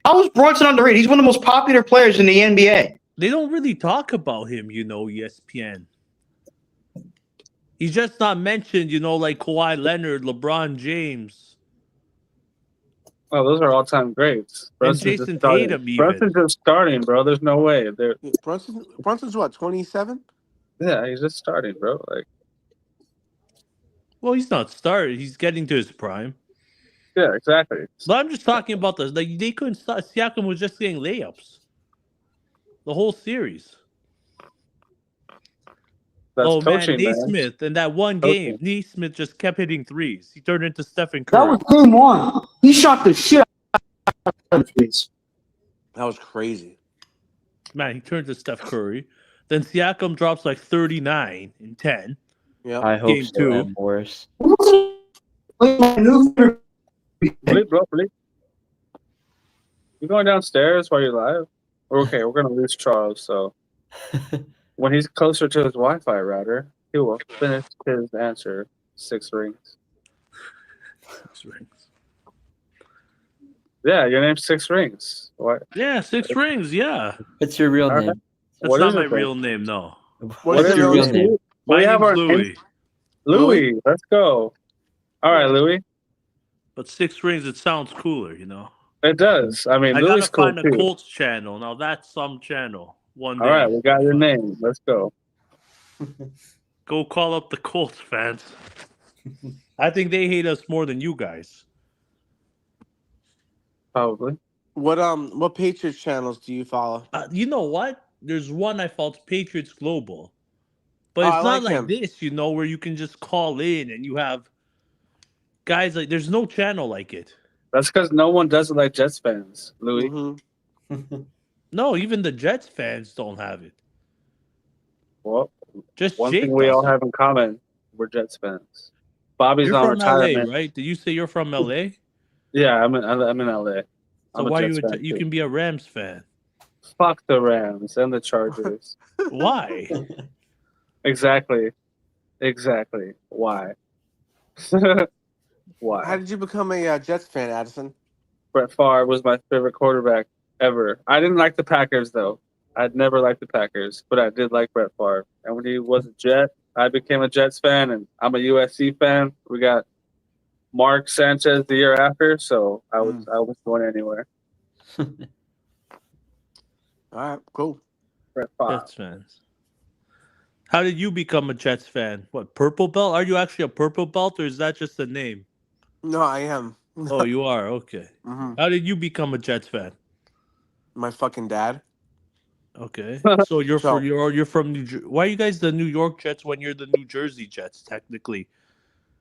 How is Brunson underrated? He's one of the most popular players in the NBA. They don't really talk about him, ESPN. He's just not mentioned, like Kawhi Leonard, LeBron James, Oh, those are all-time greats. and Brunson's just Jason starting. Tatum even. Brunson's just starting, bro. There's no way. Brunson's what, 27? Yeah, he's just starting, bro. Like, Well, he's not started. He's getting to his prime. yeah, exactly. But I'm just talking about this. Like they couldn't start. Siakam was just getting layups the whole series. That's Oh coaching, man, man. Naismith in that one Coaching. game, Naismith just kept hitting threes. He turned into Stephen That Curry. was game one. He shot the shit out of threes. That was crazy. Man, he turned to Steph Curry. Then Siakam drops like 39 in 10. Yeah. I hope Game so, two. and Morris. Philippe, bro, Philippe. You going downstairs while you're live? Okay, we're gonna lose Charles, so when he's closer to his Wi-Fi router, he will finish his answer. 6 rings. Yeah, your name's 6 rings. What? Yeah, 6 rings. Yeah, What's your real All right. name? that's What not is my it then? real name. No, What is your real name? my We have name's our Louis. Louis. Let's go. All right, Louis. But 6 rings, it sounds cooler. It does. I mean, I Louis gotta cool find a too. Colts channel. Now that's some channel. One day. All right, we got your name. Let's go. Go call up the Colts fans. I think they hate us more than you guys. Probably. What Patriots channels do you follow? You know what? There's one I follow, Patriots Global. But Oh, it's I not like like him. this, where you can just call in and you have guys like there's no channel like it. That's because no one does it like Jets fans, Louis. Mm-hmm. No, even the Jets fans don't have it. Well, Just one Jake thing we does all it. have in common, we're Jets fans. Bobby's You're on from LA, retirement. right? Did you say you're from LA? Yeah, I'm in LA. So I'm a why Jets fan you too. can be a Rams fan? Fuck the Rams and the Chargers. Why? Exactly. Why? How Why? did you become a Jets fan, Addison? Brett Favre was my favorite quarterback ever. I didn't like the Packers though. I'd never liked the Packers, but I did like Brett Favre. And when he was a Jet, I became a Jets fan, and I'm a USC fan. We got Mark Sanchez the year after, so I was going anywhere. All right, cool. Brett Favre. Jets fans. How did you become a Jets fan? What, purple belt? Are you actually a purple belt, or is that just a name? No, I am. Oh, you are? Okay. Mm-hmm. How did you become a Jets fan? My fucking dad. Okay. So you're from New Jersey. Why are you guys the New York Jets when you're the New Jersey Jets, technically?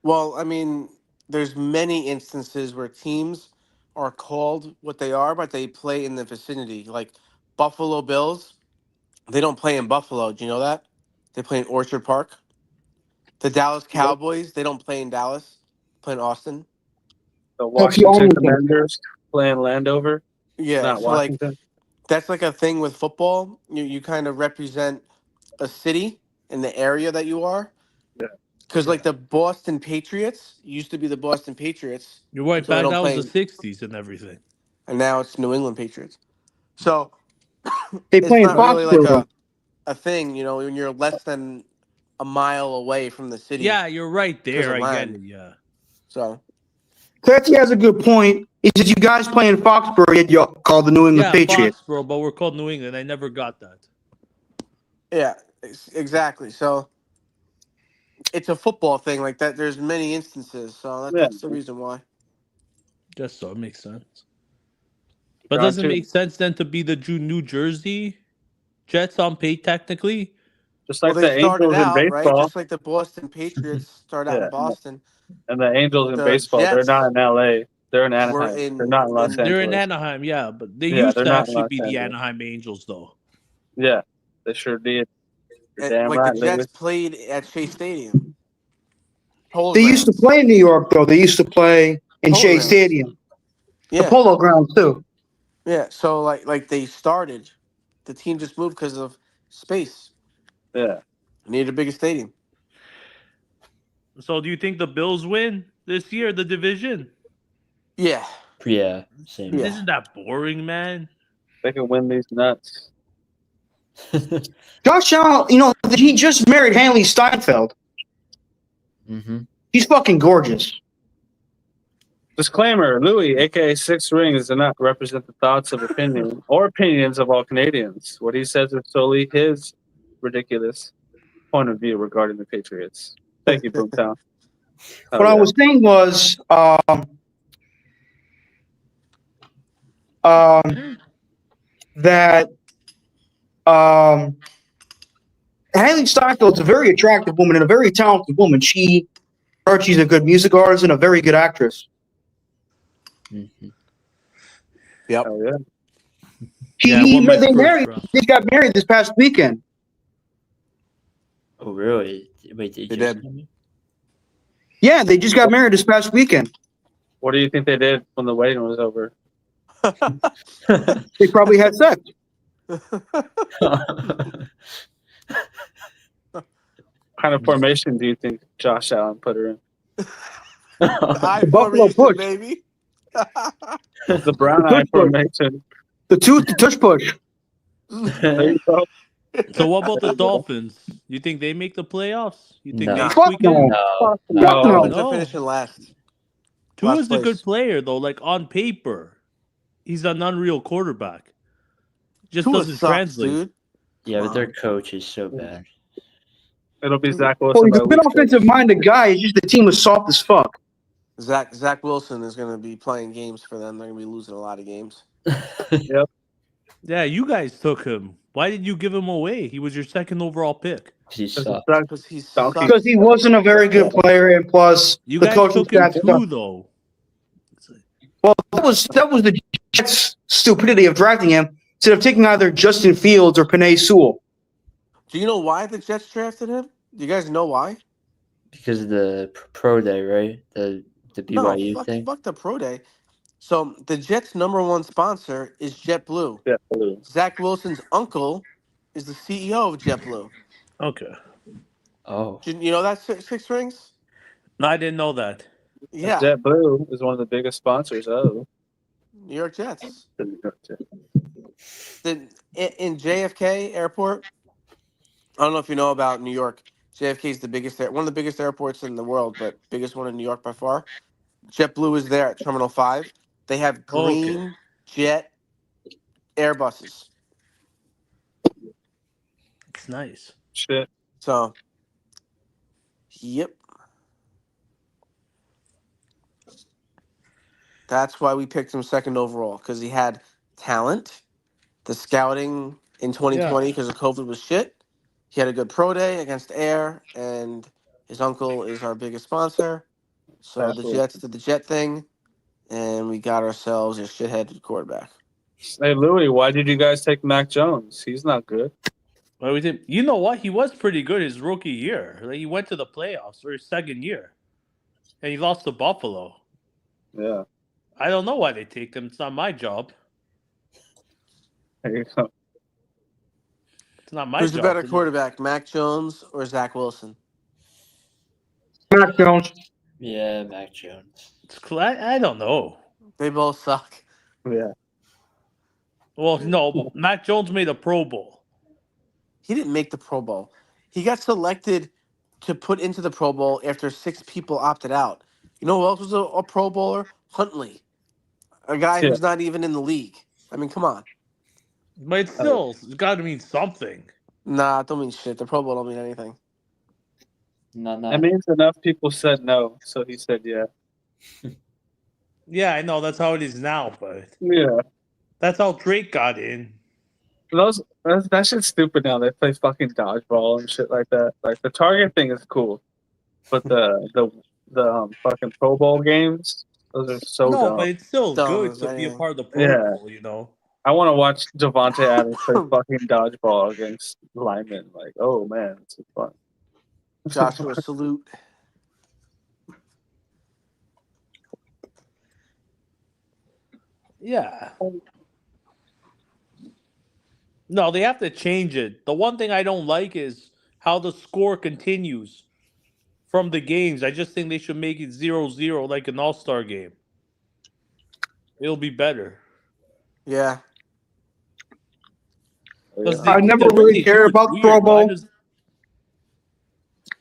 Well, I mean, there's many instances where teams are called what they are, but they play in the vicinity. Like Buffalo Bills, they don't play in Buffalo. Do you know that? They play in Orchard Park. The Dallas Nope. Cowboys, they don't play in Dallas. They play in Austin. The That's the Washington only thing. Commanders playing Landover, Yeah, not so like Washington. that's like a thing with football. You kind of represent a city in the area that you are. Yeah. Because like the Boston Patriots used to be the Boston Patriots You're right. until they Back don't that was play, the '60s and everything. and now it's New England Patriots. So They it's play in not really like Foxborough. a thing, when you're less than a mile away from the city Yeah, you're right because there. of I get land. it. Yeah. So Clancy has a good point. Is that you guys play in Foxborough, yet you call the New England Yeah, Patriots? Foxborough, but we're called New England. I never got that. yeah, exactly. So it's a football thing like that. There's many instances, so Yeah. that's the reason why. Just so it makes sense. But Round does it two. make sense then to be the New Jersey Jets on pay technically? Just Well, like they the started Angels in out right, baseball. just like the Boston Patriots start out in Yeah. Boston. And the Angels in The baseball, they're not Jets in LA. They're in were Anaheim. They're not in Los in They're in Angeles. Anaheim, yeah, but they Yeah, used they're to not in actually Los be the Angeles. Anaheim Angels, though. Yeah, they sure did. You're damn like the right, Jets Lewis. played at Shea Stadium. They used to Holograms. play in New York, though. They used to play in Shea Holograms. Stadium, the Yeah, Polo Grounds too. yeah. So like they started, the team just moved because of space. Yeah. They needed a bigger stadium. So do you think the Bills win this year, the division? Yeah, Yeah, same. Yeah. Isn't that boring, man? They can win these nuts. Josh Allen, he just married Haley Steinfeld. hmm She's fucking gorgeous. Disclaimer: Louis, aka Six Rings, does not represent the thoughts of opinion or opinions of all Canadians. What he says is solely his ridiculous point of view regarding the Patriots. Thank you, Boomtown. Oh, What I yeah. was saying was, that Haley Steinfeld's a very attractive woman and a very talented woman. She's a good music artist and a very good actress. hmm Yep. Oh, yeah. Yeah, I won my They first round. got married this past weekend. Oh, really? Wait, They just did. come in? Yeah, they just got married this past weekend. What do you think they did when the wedding was over? They probably had sex. What kind of formation do you think Josh Allen put her in? Eye The Buffalo formation, Push. baby. The brown The eye tush push. formation. The tush push. There you go. So what about the Dolphins? You think they make the playoffs? You think No. they Fuck squeak in? no. no, Fuck no. no. Dolphins are No. finishing last. Tua's Last a good place. player though. Like on paper, he's an unreal quarterback. Just Tua doesn't sucks, translate. dude. Yeah, Come but their on. coach is so bad. It'll be Zach Well, Wilson he's by a good week offensive 6. minded guy. It's just the team is soft as fuck. Zach Wilson is going to be playing games for them. They're going to be losing a lot of games. Yeah, you guys took him. Why did you give him away? He was your second overall pick. He Because sucks. Because he Donkey. sucks. Because he wasn't a very good player, and plus You the guys coaching took him staff. too, though. Well, that was the Jets' stupidity of drafting him instead of taking either Justin Fields or Penei Sewell. Do you know why the Jets drafted him? Do you guys know why? Because of the pro day, right? The No, BYU thing. fuck the pro day. So the Jets' #1 sponsor is JetBlue. Yeah, blue. Zach Wilson's uncle is the CEO of JetBlue. Okay. Oh, You know that Six Rings? No, I didn't know that. Yeah, JetBlue is one of the biggest sponsors of New York Jets. the New York Jets. In JFK Airport, I don't know if you know about New York. JFK is one of the biggest airports in the world, but biggest one in New York by far. JetBlue is there at Terminal 5. They have green Okay. jet Airbuses. It's nice. Shit. So, yep. That's why we picked him second overall, because he had talent. The scouting in 2020 because of COVID was shit. He had a good pro day against Air, and his uncle is our biggest sponsor. So the Absolutely. Jets did the Jet thing, and we got ourselves a shitheaded quarterback. Hey Louis, why did you guys take Mac Jones? He's not good. Well, we did. You know what? He was pretty good his rookie year. Like, he went to the playoffs for his second year, and he lost to Buffalo. Yeah. I don't know why they take him. It's not my job. There you go. It's not my Who's the job. better to know. quarterback, Mac Jones or Zach Wilson? Mac Jones. Yeah, Mac Jones. I don't know. They both suck. Yeah. Well, no, Mac Jones made a Pro Bowl. He didn't make the Pro Bowl. He got selected to put into the Pro Bowl after 6 people opted out. You know who else was a Pro Bowler? Huntley, a guy Yeah. who's not even in the league. I mean, come on. But it's still it's got to mean something. Nah, it don't mean shit. The Pro Bowl don't mean anything. Not That means enough people said no, so he said yeah. Yeah, I know that's how it is now, but Yeah. that's how Drake got in. That shit's stupid now. They play fucking dodgeball and shit like that. Like the target thing is cool, but the fucking Pro Bowl games, those are so No, dumb. but it's still Dumb good as to be a anything. part of the Pro Yeah. Bowl, you know. I want to watch Devontae Adams play fucking dodgeball against linemen. Like, oh man, it's fun. Joshua, salute. Yeah. No, they have to change it. The one thing I don't like is how the score continues from the games. I just think they should make it 0-0 like an All-Star game. It'll be better. Yeah. 'Cause I never the way really they cared do it's about the weird. Pro Why Bowl. does-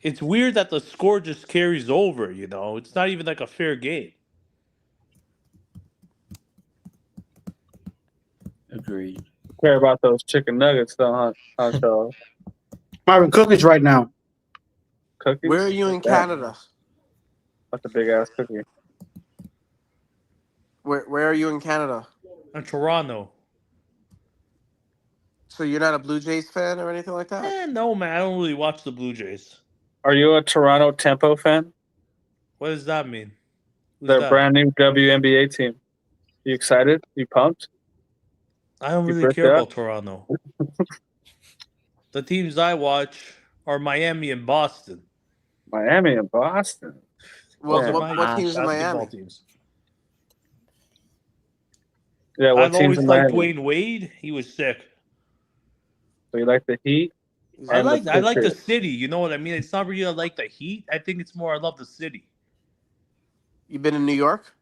It's weird that the score just carries over, you know? It's not even like a fair game. Agreed. Care about those chicken nuggets, though, huh, Charles? I'm having cookies right now. Cookies? Where are you in What's that? Canada? That's a big ass cookie. Where are you in Canada? In Toronto. So you're not a Blue Jays fan or anything like that? No, man. I don't really watch the Blue Jays. Are you a Toronto Tempo fan? What does that mean? Who's Their that? brand new WNBA team. You excited? You pumped? I don't You really bricked care up? about Toronto. The teams I watch are Miami and Boston. Miami and Boston. What, Yeah. what teams in Basketball Miami? teams. Yeah, what I've teams always in liked Miami? Dwayne Wade. He was sick. So you like the Heat? I And the like the Patriots. city. You know what I mean? It's not really I like the Heat. I think it's more I love the city. You been in New York?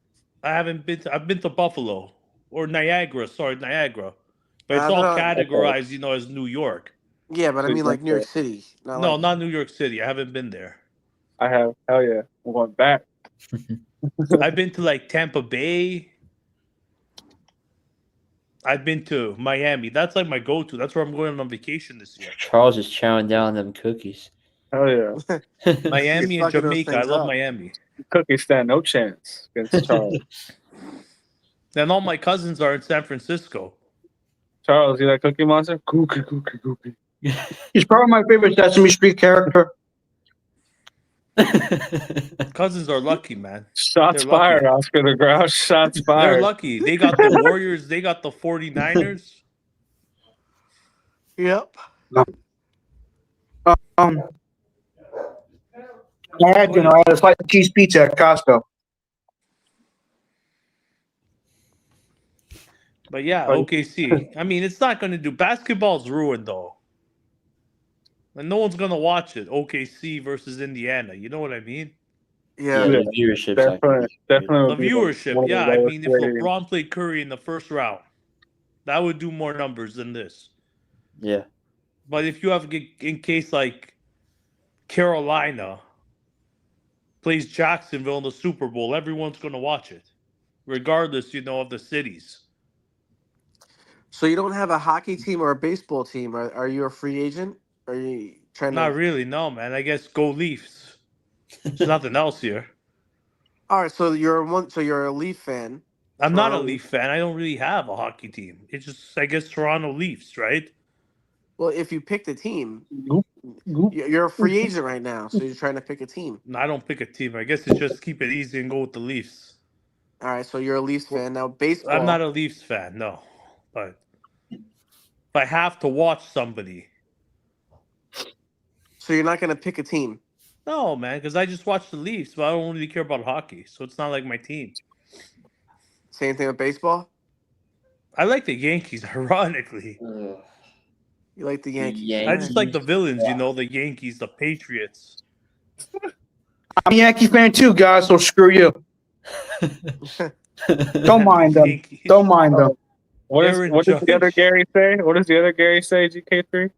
I've been to Buffalo or Niagara. Sorry, Niagara. But it's they're all not- categorized, you know, as New York. Yeah, but I So mean you like went New York there. City. Not No, like, not New York City. I haven't been there. I have. Hell yeah. I'm going back. I've been to like Tampa Bay. I've been to Miami. That's like my go-to. That's where I'm going on vacation this year. Charles is chowing down them cookies. Hell yeah. Miami and fucking those Jamaica. I things love up. Miami. Cookie stand no chance against Charles. And all my cousins are in San Francisco. Charles, you like Cookie Monster? Cookie. He's probably my favorite Sesame Street character. Cousins are lucky, man. Shots They're fired, lucky. Oscar the Grouch. Shots They're fired. lucky. They got the Warriors. They got the 49ers. Yep. I had a slice of cheese pizza at Costco. But yeah, OKC. I mean, it's not going to do. Basketball's ruined, though. And no one's going to watch it. OKC versus Indiana. You know what I mean? Yeah. The viewership's not gonna be Definitely The would be viewership. one of the Yeah, I lowest mean, if ratings. LeBron played Curry in the first round, that would do more numbers than this. Yeah. But if you have, in case like Carolina plays Jacksonville in the Super Bowl, everyone's going to watch it, regardless, you know, of the cities. So you don't have a hockey team or a baseball team? Are you a free agent? Are you trying Not to? really, no, man. I guess go Leafs. There's nothing else here. All right. So you're a Leaf fan. I'm not a Toronto Leaf fan. I don't really have a hockey team. It's just, I guess, Toronto Leafs, right? Well, if you picked a team, Goop. you're a free agent right now. So you're trying to pick a team. No, I don't pick a team. I guess it's just keep it easy and go with the Leafs. All right, so you're a Leafs fan now. Baseball. I'm not a Leafs fan, no. But if I have to watch somebody, So you're not gonna pick a team. no, man, because I just watch the Leafs, but I don't really care about hockey, so it's not like my team. Same thing with baseball. I like the Yankees, ironically. Ugh. You like the Yankees. I just like the Yankees. villains, the Yankees, the Patriots. I'm a Yankee fan too, guys. So screw you. Don't mind them. Yankees. Don't mind them. What Aaron does the other Judge. Gary say? What does the other Gary say? GK3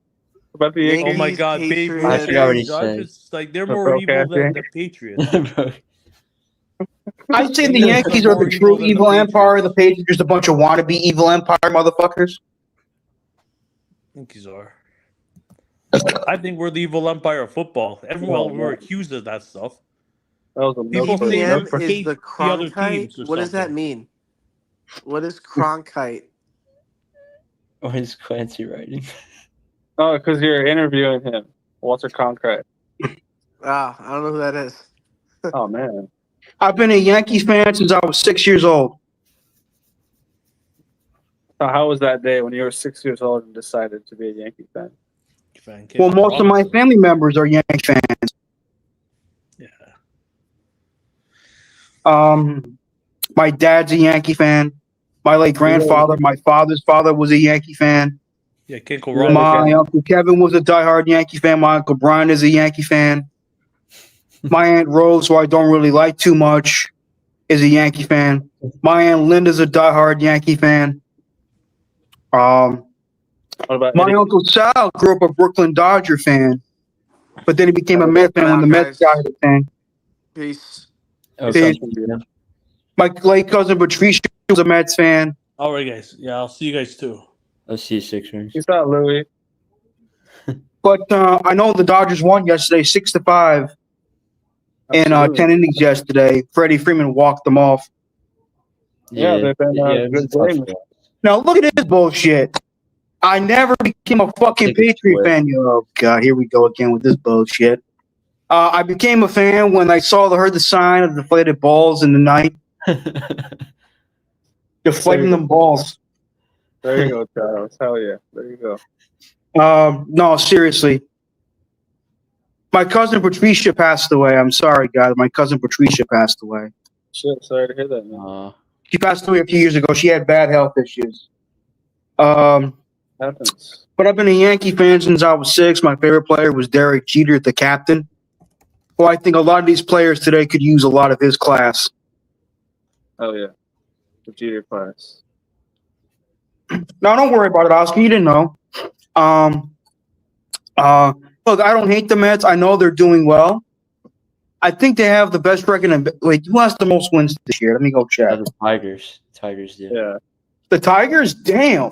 about the Yankees. Yankees? Oh my God, Babe Patriots. Ruth, I forgot what he Aaron Judge. said. It's like they're The more evil than broadcasting. the Patriots. I say the Yankees Yankees are are the more true evil than the evil empire. The Patriots. Patriots are just a bunch of wannabe evil empire motherfuckers. Yankees are. I think we're the evil empire of football. Everyone we're accused of that stuff. That was a People milk say milk GPM we is hate the the other Cronkite. teams or What does that something. mean? What is Cronkite? What is Clancy writing? Oh, because you're interviewing him, Walter Cronkite. Ah, I don't know who that is. Oh man, I've been a Yankees fan since I was 6 years old. so how was that day when you were 6 years old and decided to be a Yankee fan? Well, most of my family members are Yankee fans. Yeah. My dad's a Yankee fan. My late grandfather, my father's father was a Yankee fan. Yeah, can't go Yeah, wrong. My again. uncle Kevin was a diehard Yankee fan. My uncle Brian is a Yankee fan. My aunt Rose, who I don't really like too much, is a Yankee fan. My aunt Linda's a diehard Yankee fan. What about My Eddie? uncle Sal grew up a Brooklyn Dodger fan, but then he became a Mets fan when the Mets Guys. got the thing. Peace. Oh, Dude. Clancy. My late cousin Patricia was a Mets fan. All right, guys. Yeah, I'll see you guys too. Let's see Sixers. He's not Louis. But I know the Dodgers won yesterday, 6-5 in Absolutely. 10 innings yesterday. Freddie Freeman walked them off. Yeah, they've been it was good a tough games. loss. Now look at this bullshit. I never became a fucking Take a Patriot swig. fan. Oh god, here we go again with this bullshit. I became a fan when I heard the sign of deflated balls in the night, deflating them balls. There you go, Charles. Hell yeah. There you go. No, seriously. My cousin Patricia passed away. I'm sorry, guys. My cousin Patricia passed away. Shit, sorry to hear that, man. She passed away a few years ago. She had bad health issues. Happens. But I've been a Yankee fan since I was 6. My favorite player was Derek Jeter, the captain. Well, I think a lot of these players today could use a lot of his class. Oh yeah. The Jeter class. No, don't worry about it, Oscar. You didn't know. Look, I don't hate the Mets. I know they're doing well. I think they have the best record. Wait, who has the most wins this year? Let me go check. The Tigers. Tigers do. Yeah. The Tigers? Damn.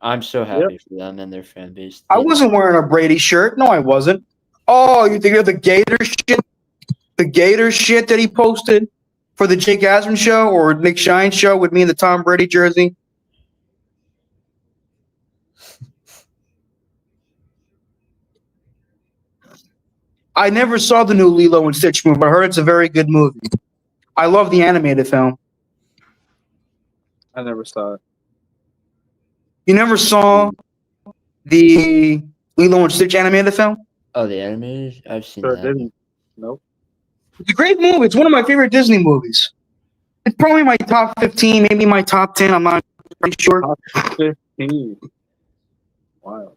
I'm so happy for them and their fan base. I wasn't wearing a Brady shirt. No, I wasn't. Oh, you think of the Gator shit? The Gator shit that he posted for the Jake Asman show or Nick Shine show with me in the Tom Brady jersey? I never saw the new Lilo and Stitch movie, but I heard it's a very good movie. I love the animated film. I never saw it. You never saw the Lilo and Stitch animated film? Oh, the animated? I've seen Sure that. didn't. Nope. It's a great movie. It's one of my favorite Disney movies. It's probably my top 15, maybe my top 10. I'm not pretty sure. Top 15. Wow.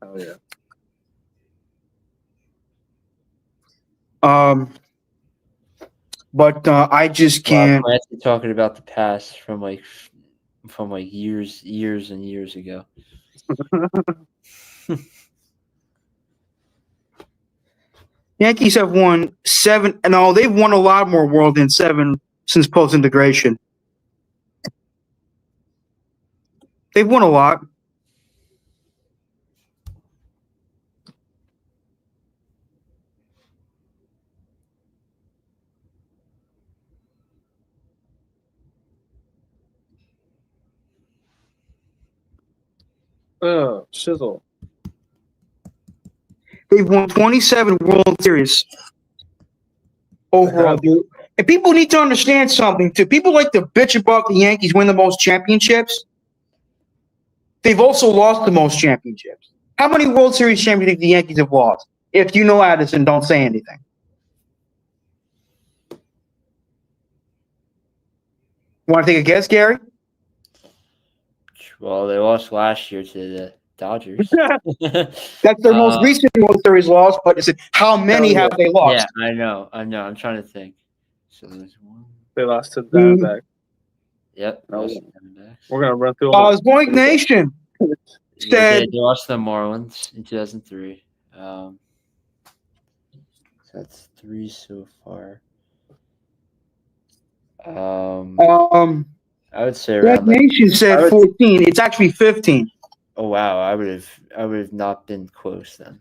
Hell yeah. But I just can't. Wow, Clancy talking about the past from years and years ago. Yankees have won 7. No, they've won a lot more World than 7 since post-integration. They've won a lot. Oh, shizzle. They've won 27 World Series overall. And people need to understand something too. People like to bitch about the Yankees win the most championships. They've also lost the most championships. How many World Series championships the Yankees have lost? If you know Addison, don't say anything. Want to take a guess, Gary? Well, they lost last year to the Dodgers. That's their most recent World Series loss, but it's how many have they lost? Yeah, I know. I'm trying to think. So there's one. They lost to the Diamondbacks. Yep. No. Lost to the Diamondbacks. We're gonna run through all Boink Nation said They lost to the Marlins in 2003. So that's 3 so far. I would say Boink around. Nation said 14. It's actually 15. Oh wow, I would have not been close then.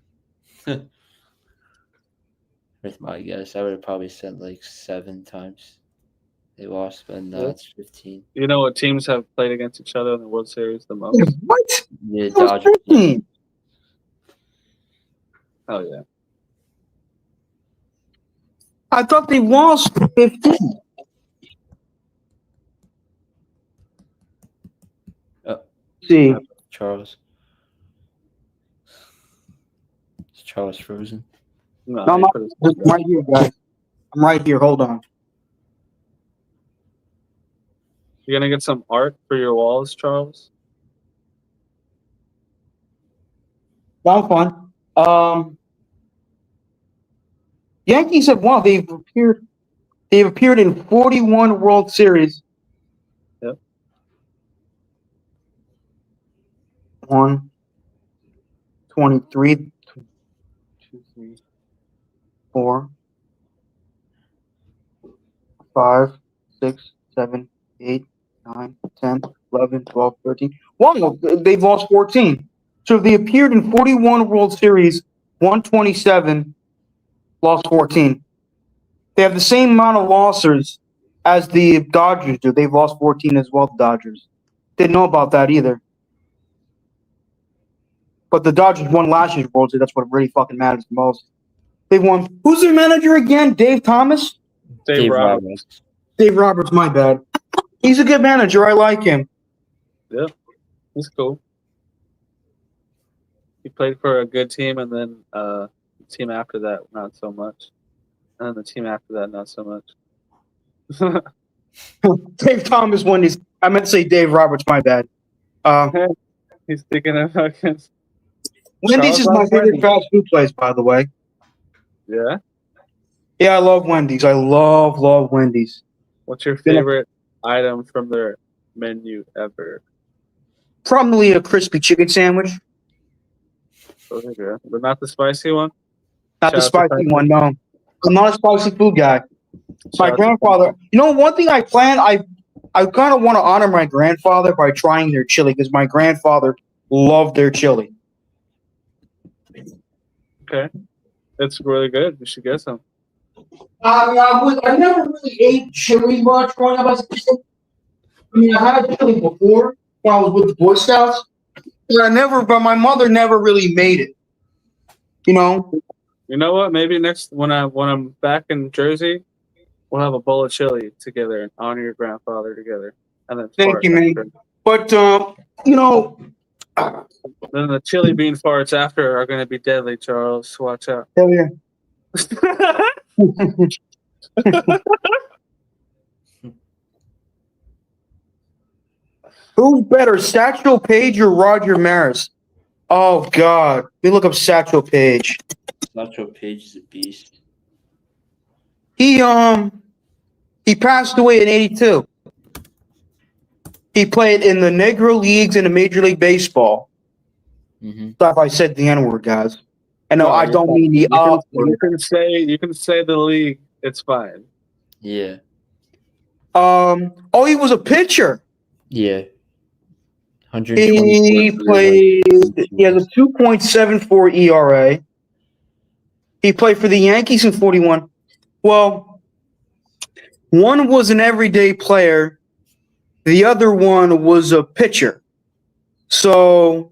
With my guess, I would have probably said like 7 times they lost, but no, it's 15. You know what teams have played against each other in the World Series the most? What? The It was Dodgers. 15. Oh yeah. I thought they lost 15. See, Charles. Is Charles frozen? No, I'm he not- put his- I'm right here, guys. I'm right here. Hold on. You gonna get some art for your walls, Charles? Sounds fun. Yankees have won. They've appeared in 41 World Series. Yep. 1, 23, 2, 3, 4, 5, 6, 7, 8, 9, 10, 11, 12, 13. Wow, they've lost 14. So they appeared in 41 World Series, 127, lost 14. They have the same amount of losses as the Dodgers do. They've lost 14 as well, the Dodgers. Didn't know about that either. But the Dodgers won last year's World Series. That's what really fucking matters the most. They won. Who's their manager again? Dave Thomas? Dave Roberts. Dave Roberts, my bad. He's a good manager. I like him. Yeah, he's cool. He played for a good team, and then the team after that, not so much. And then the team after that, not so much. Dave Thomas won his. I meant to say Dave Roberts, my bad. He's thinking of fucking. Wendy's is my favorite fast food place, by the way. Yeah. Yeah, I love Wendy's. I love Wendy's. What's your favorite item from their menu ever? Probably a crispy chicken sandwich. Those are good, but not the spicy one. Not the Shout out to spicy Tyson. one, no. I'm not a spicy food guy. My Shout out to grandfather. You know, one thing I plan. I kind of want to honor my grandfather by trying their chili because my grandfather loved their chili. Okay, it's really good. You should get some. I never really ate chili much growing up as a kid. I mean, I had chili before when I was with the Boy Scouts, but my mother never really made it. You know? You know what? Maybe next when I'm back in Jersey, we'll have a bowl of chili together and honor your grandfather together. And then Thank fart you, man. after. But you know, Then the chili bean farts after are going to be deadly, Charles. Watch out. hell yeah. Who's better, Satchel Paige or Roger Maris? Oh God, let me look up Satchel Paige. Nacho Page is a beast. He passed away in '82. He played in the Negro Leagues in the Major League Baseball. Mm-hmm. Stuff I said the N-word, guys. And no, I don't mean the you can say the league. It's fine. Yeah. Oh, he was a pitcher. Yeah. He played. He has a 2.74 ERA. He played for the Yankees in 41. Well, one was an everyday player. The other one was a pitcher. So,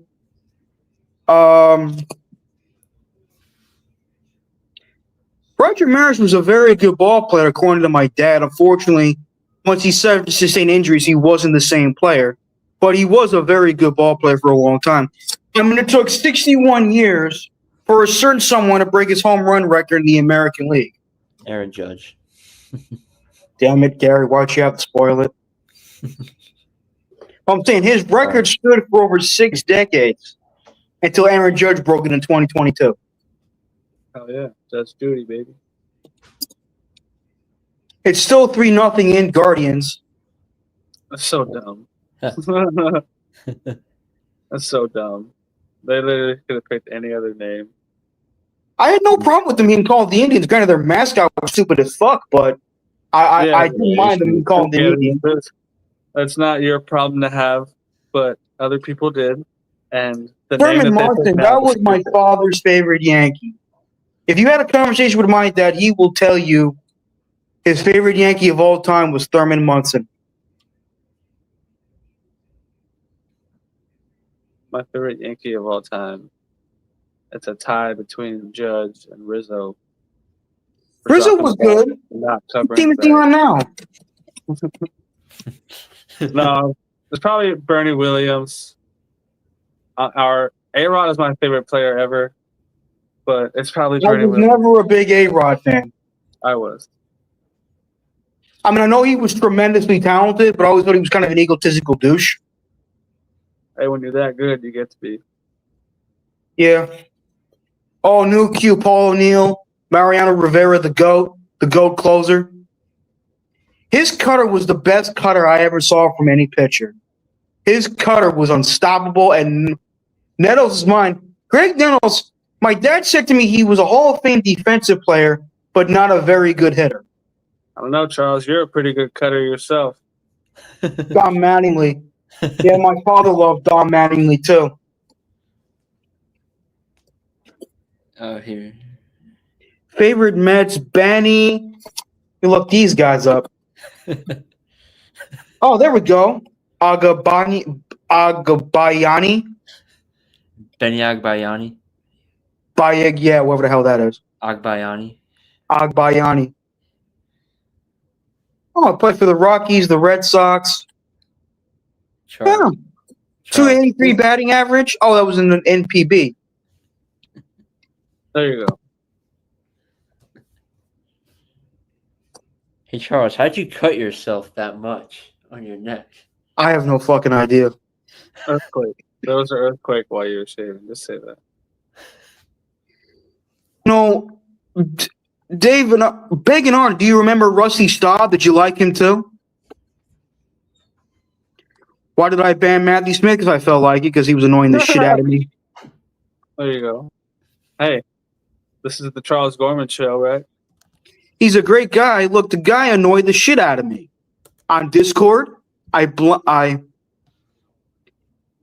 Roger Maris was a very good ball player, according to my dad. Unfortunately, once he sustained injuries, he wasn't the same player. But he was a very good ball player for a long time. I mean, it took 61 years for a certain someone to break his home run record in the American League. Aaron Judge. Damn it, Gary, why'd you have to spoil it? I'm saying his record stood for over 6 decades until Aaron Judge broke it in 2022. Oh yeah, Judge Judy, baby. It's still 3-0 in Guardians. That's so dumb. That's so dumb. They literally could have picked any other name. I had no problem with them being called the Indians. Granted, their mascot was stupid as fuck, but I didn't mind them being called the Indians. That's not your problem to have, but other people did. And the Thurman name Munson, that was my father's favorite Yankee. If you had a conversation with my dad, he will tell you his favorite Yankee of all time was Thurman Munson. My favorite Yankee of all time. It's a tie between Judge and Rizzo. Rizzo was good. Not What covering team is he on now? No, it's probably Bernie Williams. Our A-Rod is my favorite player ever, but it's probably I Bernie was Williams. never a big A-Rod fan. I was. I mean, I know he was tremendously talented, but I always thought he was kind of an egotistical douche. Hey, when you're that good, you get to be. Yeah. Oh, new Q, Paul O'Neill, Mariano Rivera, the GOAT closer. His cutter was the best cutter I ever saw from any pitcher. His cutter was unstoppable, and Nettles is mine. Greg Nettles, my dad said to me he was a Hall of Fame defensive player, but not a very good hitter. I don't know, Charles. You're a pretty good cutter yourself. Don Mattingly. Yeah, my father loved Don Mattingly, too. Oh, here. Favorite Mets, Benny. You look these guys up. Oh, there we go. Agabayani. Benny Agbayani. Yeah, whatever the hell that is. Agbayani. Agbayani. Oh, I played for the Rockies, the Red Sox. Yeah. Charles. 283 batting average. Oh, that was in an NPB. There you go. Hey, Charles, how'd you cut yourself that much on your neck? I have no fucking idea. Earthquake. There was an earthquake while you were shaving. Just say that. No, Dave and Big and Arn, do you remember Rusty Staub? Did you like him too? Why did I ban Matthew Smith? Because I felt like it, because he was annoying the shit out of me. There you go. Hey, this is the Charles Gorman show, right? He's a great guy. Look, the guy annoyed the shit out of me. On Discord,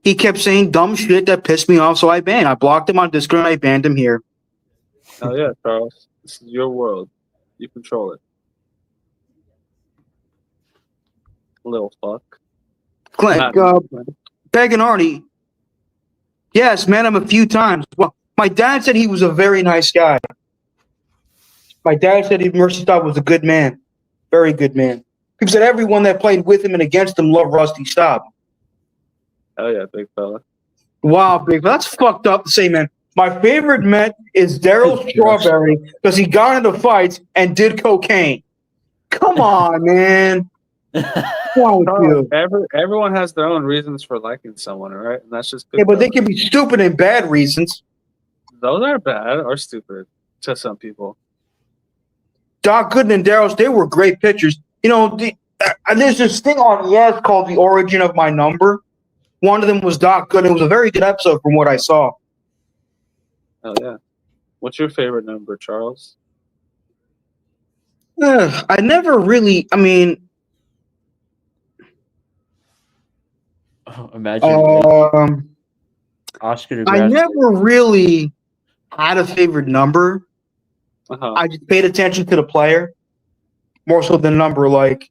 he kept saying dumb shit that pissed me off, so I banned. I blocked him on Discord and I banned him here. Oh yeah, Charles. This is your world. You control it. Little fuck. Clint, Beg and Arnie. Yes, met him a few times. Well, my dad said he was a very nice guy. My dad said Mercy Staub was a good man. Very good man. People said everyone that played with him and against him loved Rusty Staub. Oh yeah, big fella. Wow, big fella. That's fucked up to say, man. My favorite Met is Darryl Strawberry because he got into fights and did cocaine. Come on, man. What's wrong with you? Everyone has their own reasons for liking someone, right? And that's just good. Yeah, but they can be stupid and bad reasons. Those are bad or stupid to some people. Doc Gooden and Darryl, they were great pitchers. You know, there's this thing on Yes called The Origin of My Number. One of them was Doc Gooden. It was a very good episode from what I saw. Oh, yeah. What's your favorite number, Charles? I never really, Imagine Oscar de I never really had a favorite number. Uh-huh. I just paid attention to the player more so than number. Like,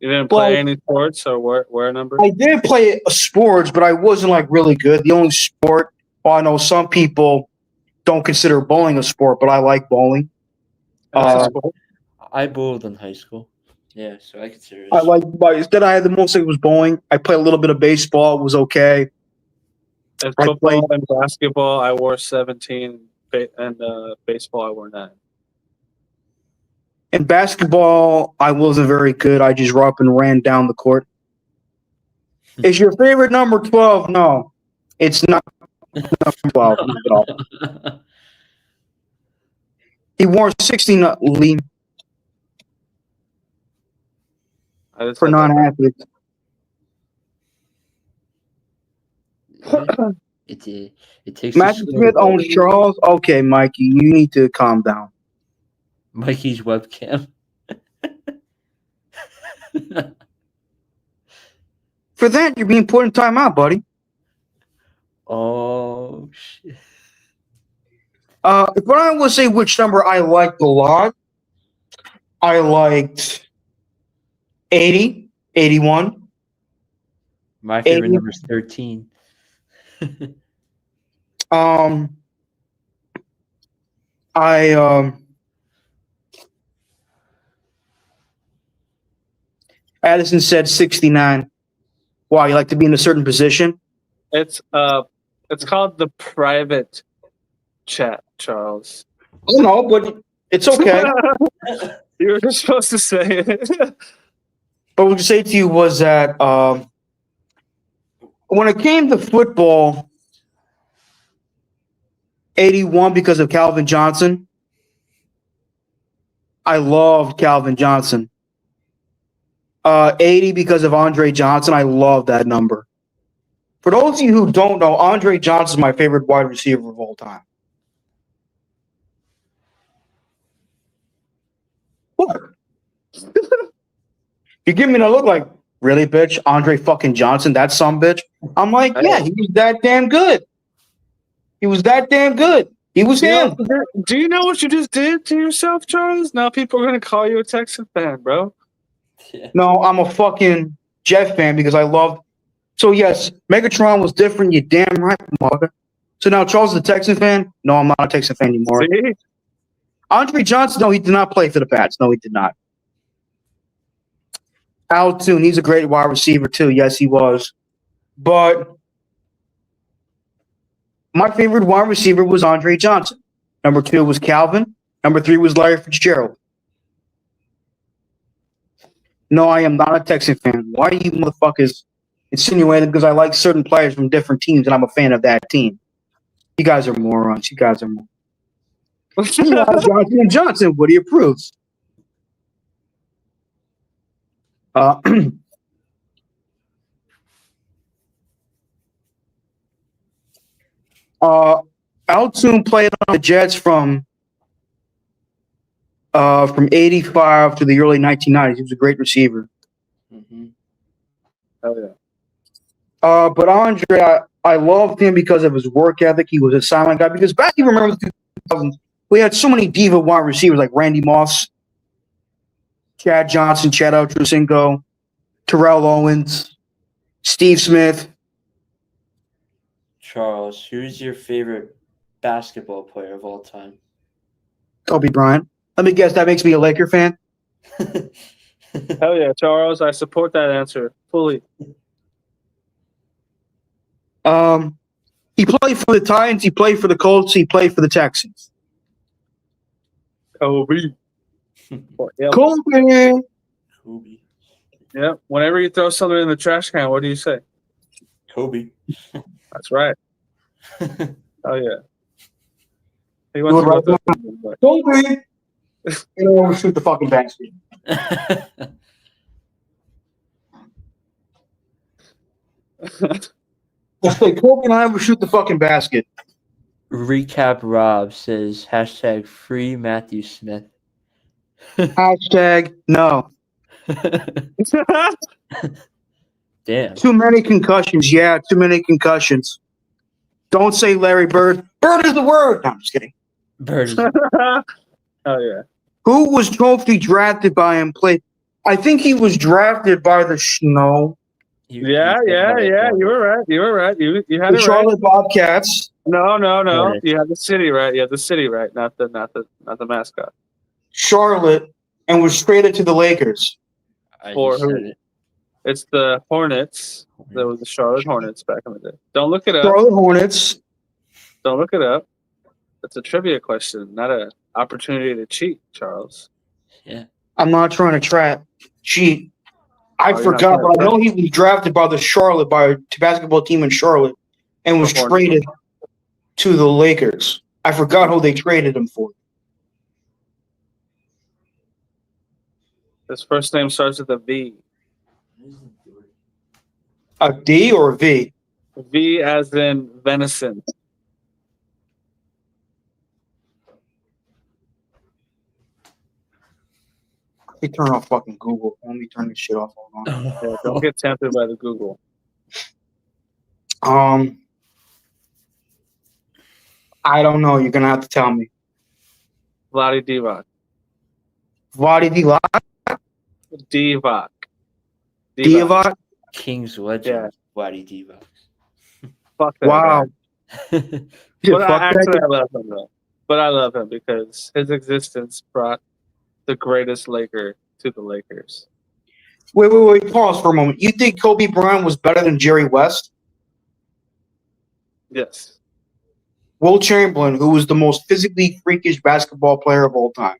you didn't play any sports or wear number? I did play sports, but I wasn't like really good. The only sport, well, I know some people don't consider bowling a sport, but I like bowling. That's a Uh, sport. I bowled in high school. Yeah, so I consider it. I like, but instead I had the most. It was bowling. I played a little bit of baseball. It was okay. In I football played- and basketball, I wore 17, and baseball, I wore 9. In basketball, I wasn't very good. I just up and ran down the court. Is your favorite number 12? No, it's not number 12. Not at all. He wore 16 Lee I just for had that. non-athletes. It takes a Matthew skill Smith to owns Charles. Okay, Mikey, you need to calm down. Mikey's webcam. For that, you're being put in timeout, buddy. Oh shit! If I would say which number I liked a lot, I liked 80, 81. My favorite 80. number is 13. I Addison said 69. Why, you like to be in a certain position? It's called the private chat, Charles. Oh no, but it's okay. You were just supposed to say it. But what I would say to you was that when it came to football, 81 because of Calvin Johnson. I loved Calvin Johnson. 80 because of Andre Johnson. I love that number. For those of you who don't know, Andre Johnson is my favorite wide receiver of all time. What? You give me a look like, really, bitch? Andre fucking Johnson, that some bitch? I'm like, yeah, he was that damn good. He was that damn good. He was him. Do you know what you just did to yourself, Charles? Now people are going to call you a Texan fan, bro. Yeah. No, I'm a fucking Jet fan because I love. So yes, Megatron was different. You damn right, mother. So now Charles is a Texan fan. No, I'm not a Texan fan anymore. See? Andre Johnson, no, he did not play for the Pats. No, he did not. Al Toon, he's a great wide receiver too. Yes, he was. But my favorite wide receiver was Andre Johnson. Number 2 was Calvin. Number 3 was Larry Fitzgerald. No, I am not a Texan fan. Why are you motherfuckers insinuating because I like certain players from different teams and I'm a fan of that team? You guys are morons. You guys are morons. Johnson and Johnson, Woody approves. Altoon played on the Jets from 85 to the early 1990s. He was a great receiver. Mm-hmm. Oh, yeah. But Andre, I loved him because of his work ethic. He was a silent guy. Because back, you remember the 2000s, we had so many diva wide receivers like Randy Moss, Chad Johnson, Chad Ochocinco, Terrell Owens, Steve Smith. Charles, who's your favorite basketball player of all time? Kobe Bryant. Let me guess, that makes me a Laker fan? Hell yeah, Charles. I support that answer fully. He played for the Titans. He played for the Colts. He played for the Texans. Kobe. Yep. Kobe. Kobe. Yep. Whenever you throw something in the trash can, what do you say? Kobe. That's right. Oh yeah. He Do it wants to right go Kobe. You know, shoot the fucking basket. Just say Kobe and I will shoot the fucking basket. Recap Rob says hashtag free Matthew Smith. Hashtag no. Damn. Too many concussions. Yeah, too many concussions. Don't say Larry Bird. Bird is the word. No, I'm just kidding. Bird is Oh yeah. Who was Trophy drafted by and played? I think he was drafted by the Snow. Yeah. You were right. You were right. You had The it right. Charlotte Bobcats. No. Right. You had the city right. You had the city right. Not the mascot. Charlotte, and was traded to the Lakers. I For just who? said it. It's the Hornets. There was the Charlotte Hornets back in the day. Don't look it up. Charlotte Hornets. Don't look it up. It's a trivia question, not an opportunity to cheat, Charles. Yeah. I'm not trying to cheat. I Oh, you're not forgot, trying to but I know he was drafted by a basketball team in Charlotte, and was The Hornets. traded to the Lakers. I forgot who they traded him for. His first name starts with a V. A D or a V? V as in venison. Let me turn off fucking Google. Let me turn this shit off. Hold on. Yeah, don't get tempted by the Google. I don't know. You're gonna have to tell me. Vlade Divac. Vlade Divac. Divac. King's legend, Yeah. Vlade Divac. Fuck that Wow. guy. Yeah, But fuck I that. love him though. But I love him because his existence brought the greatest Laker to the Lakers. Wait. Pause for a moment. You think Kobe Bryant was better than Jerry West? Yes. Will Chamberlain, who was the most physically freakish basketball player of all time.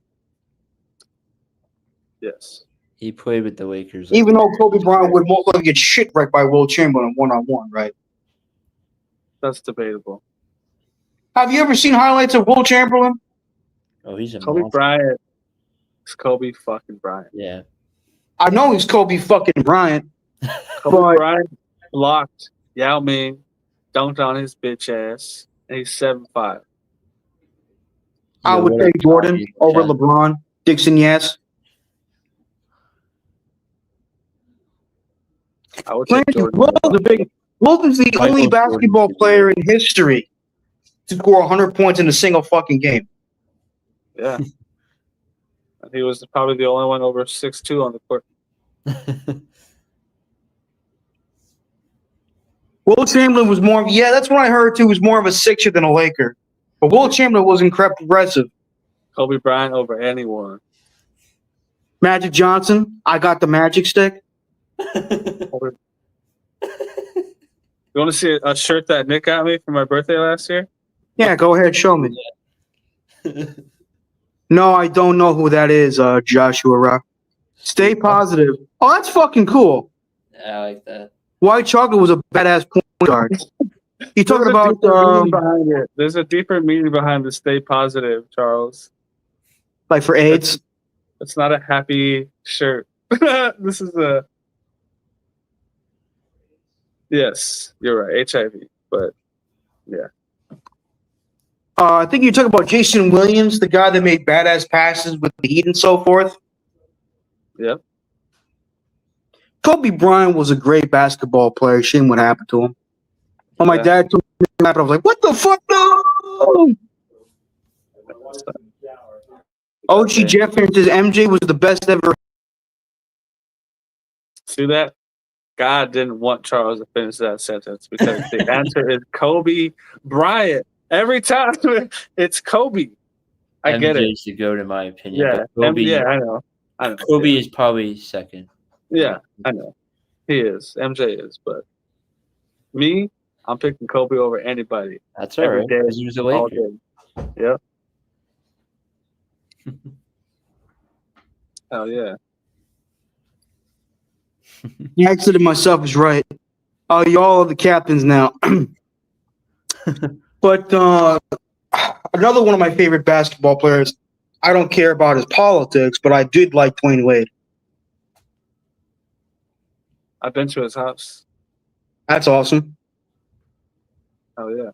Yes. He played with the Lakers. Even though Kobe Bryant would most likely get shit wrecked by Will Chamberlain one-on-one, right? That's debatable. Have you ever seen highlights of Will Chamberlain? Oh, he's a Kobe monster. Bryant is Kobe fucking Bryant. Yeah. I know he's Kobe fucking Bryant. Kobe But- Bryant blocked Yao Ming, dunked on his bitch ass, and he's 7'5". I Yo, would what take up, Jordan Bobby? over Chat. LeBron. Dixon, yes. I would take Jordan. Wolf is the Michael only Jordan. basketball player in history to score 100 points in a single fucking game. Yeah. And he was probably the only one over 6'2" on the court. Will Chamberlain was more, yeah, that's what I heard too, was more of a Sixer than a Laker. But Will Chamberlain was incredibly aggressive. Kobe Bryant over anyone. Magic Johnson, I got the magic stick. You want to see a shirt that Nick got me for my birthday last year? Yeah, go ahead, show me. No, I don't know who that is, Joshua Rock. Stay positive. Oh, that's fucking cool. I like that. White Chocolate was a badass point guard. You talking There's a about deeper meaning behind it. There's a deeper meaning behind the stay positive, Charles. like for AIDS? It's not a happy shirt. This is a yes, you're right, HIV. But yeah, I think you're talking about Jason Williams, the guy that made badass passes with the Heat and so forth. yep. Kobe Bryant was a great basketball player. Shame what happened to him. When my Yeah. dad told me that, I was like, what the fuck? No! OG Jefferson says MJ was the best ever. See that? God didn't want Charles to finish that sentence because the answer is Kobe Bryant. Every time it's Kobe. I get it. MJ's the GOAT in my opinion. Yeah, but Kobe, yeah, I know. Kobe is probably second. Yeah, I know. He is. MJ is, but me, I'm picking Kobe over anybody. That's all Every right. day, 'Cause he was a all Laker. day. Yep. Hell yeah. The accident of myself is right. Y'all are the captains now. But another one of my favorite basketball players, I don't care about his politics, but I did like Dwayne Wade. I've been to his house. That's awesome. Hell yeah.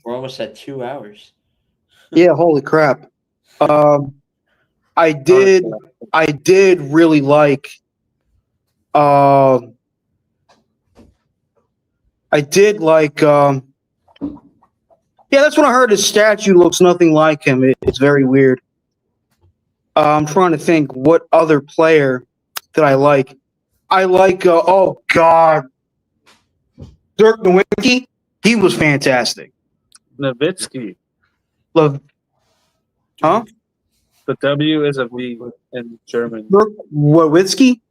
We're almost at 2 hours. Yeah, holy crap. I did really like yeah, that's when I heard his statue looks nothing like him. It's very weird. I'm trying to think what other player that I like. I like oh god, Dirk Nowitzki. He was fantastic. Nowitzki. Love, huh? The W is a V in German. Nowitzki?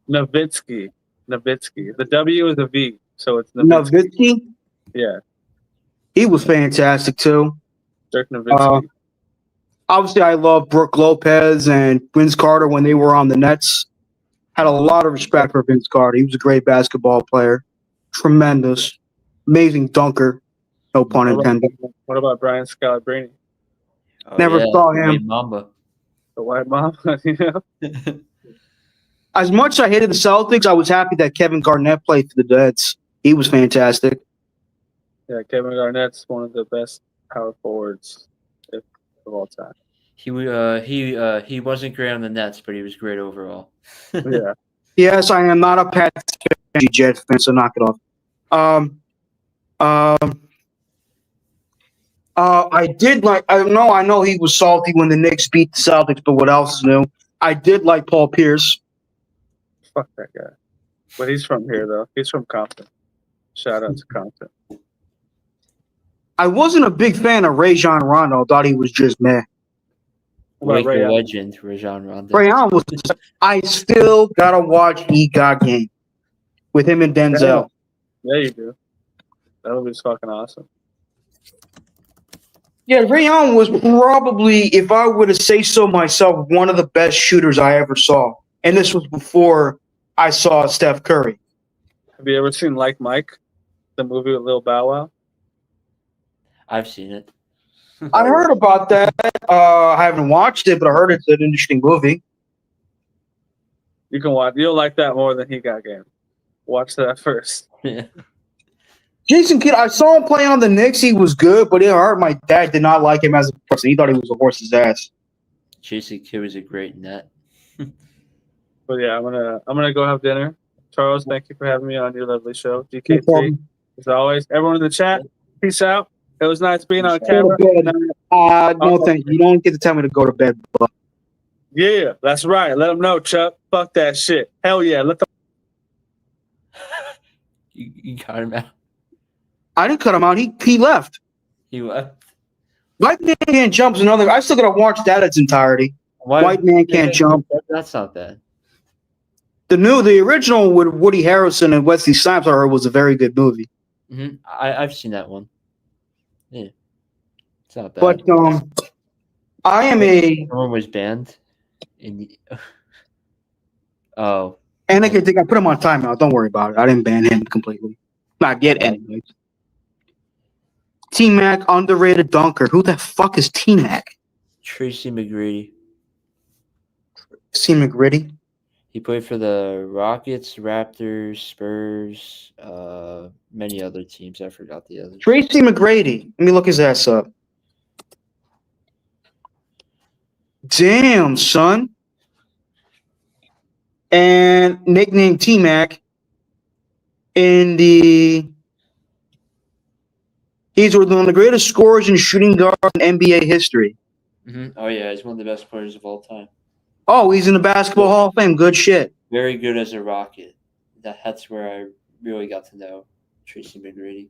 Nowitzki. The W is a V, so it's Nowitzki. Nowitzki? Yeah, He was fantastic too. Dirk Nowitzki. Obviously, I love Brooke Lopez and Vince Carter when they were on the Nets. Had a lot of respect for Vince Carter. He was a great basketball player. Tremendous. Amazing dunker. No pun intended. What about Brian Scalabrine? Oh, Never saw him. White Mamba. The White Mamba, you know? As much as I hated the Celtics, I was happy that Kevin Garnett played for the Nets. He was fantastic. Yeah, Kevin Garnett's one of the best power forwards of all time. He wasn't great on the Nets, but he was great overall. Yeah. Yes, I am not a Pats fan, Jet fan, so knock it off. I did like. I know he was salty when the Knicks beat the Celtics, but what else is new? I did like Paul Pierce. Fuck that guy. But he's from here, though. He's from Compton. Shout out to Compton. I wasn't a big fan of Rajon Rondo. I thought he was just meh. What about Laker Ray legend, Rajon Rondo. Rayon was. I still gotta watch EGOT game with him and Denzel. Yeah, you do. That would be fucking awesome. Yeah, Rayon was probably, if I were to say so myself, one of the best shooters I ever saw. And this was before I saw Steph Curry. Have you ever seen Like Mike, the movie with Lil Bow Wow? I've seen it. I heard about that. I haven't watched it, but I heard it's an interesting movie. You can watch. You'll like that more than He Got Game. Watch that first. Yeah. Jason Kidd, I saw him play on the Knicks. He was good, but it hurt. My dad did not like him as a person. He thought he was a horse's ass. Jason Kidd was a great net. But yeah, I'm gonna go have dinner. Charles, thank you for having me on your lovely show. No GKT, problem. as always. Everyone in the chat, peace out. It was nice being on Go camera. to bed. No, thank you. You don't get to tell me to go to bed. But Yeah, that's right. Let them know, Chuck. Fuck that shit. Hell yeah. Let them. You got him out. I didn't cut him out. He left. He left. White Man Can't Jump is another. I still gotta watch that in its entirety. White Man Can't Jump. That's not bad. The original with Woody Harrelson and Wesley Snipes I heard was a very good movie. Mm-hmm. I've seen that one. Yeah, it's not bad. But I am a Someone was banned. In the... Oh, and I put him on timeout. Don't worry about it. I didn't ban him completely. Not yet, anyways. T-Mac, underrated dunker. Who the fuck is T-Mac? Tracy McGrady. C. McGritty. He played for the Rockets, Raptors, Spurs, many other teams. I forgot the others. Tracy McGrady. Let me look his ass up. Damn, son. And nicknamed T-Mac he's one of the greatest scorers and shooting guards in NBA history. Mm-hmm. Oh yeah, he's one of the best players of all time. Oh, he's in the Basketball Hall of Fame. Good shit. Very good as a Rocket. That's where I really got to know Tracy McGrady.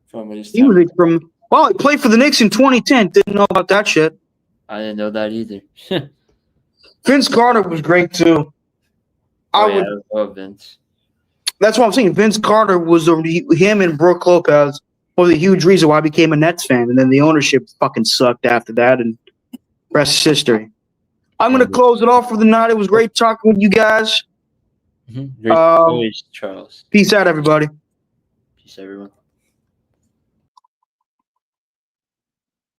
From his He was from. Well, he played for the Knicks in 2010. Didn't know about that shit. I didn't know that either. Vince Carter was great too. I love Vince. That's what I'm saying. Vince Carter was him and Brooke Lopez was a huge reason why I became a Nets fan, and then the ownership fucking sucked after that, and rest is history. I'm gonna close it off for the night. It was great talking with you guys. Mm-hmm. Great always, Charles. Peace out, everybody. Peace, everyone.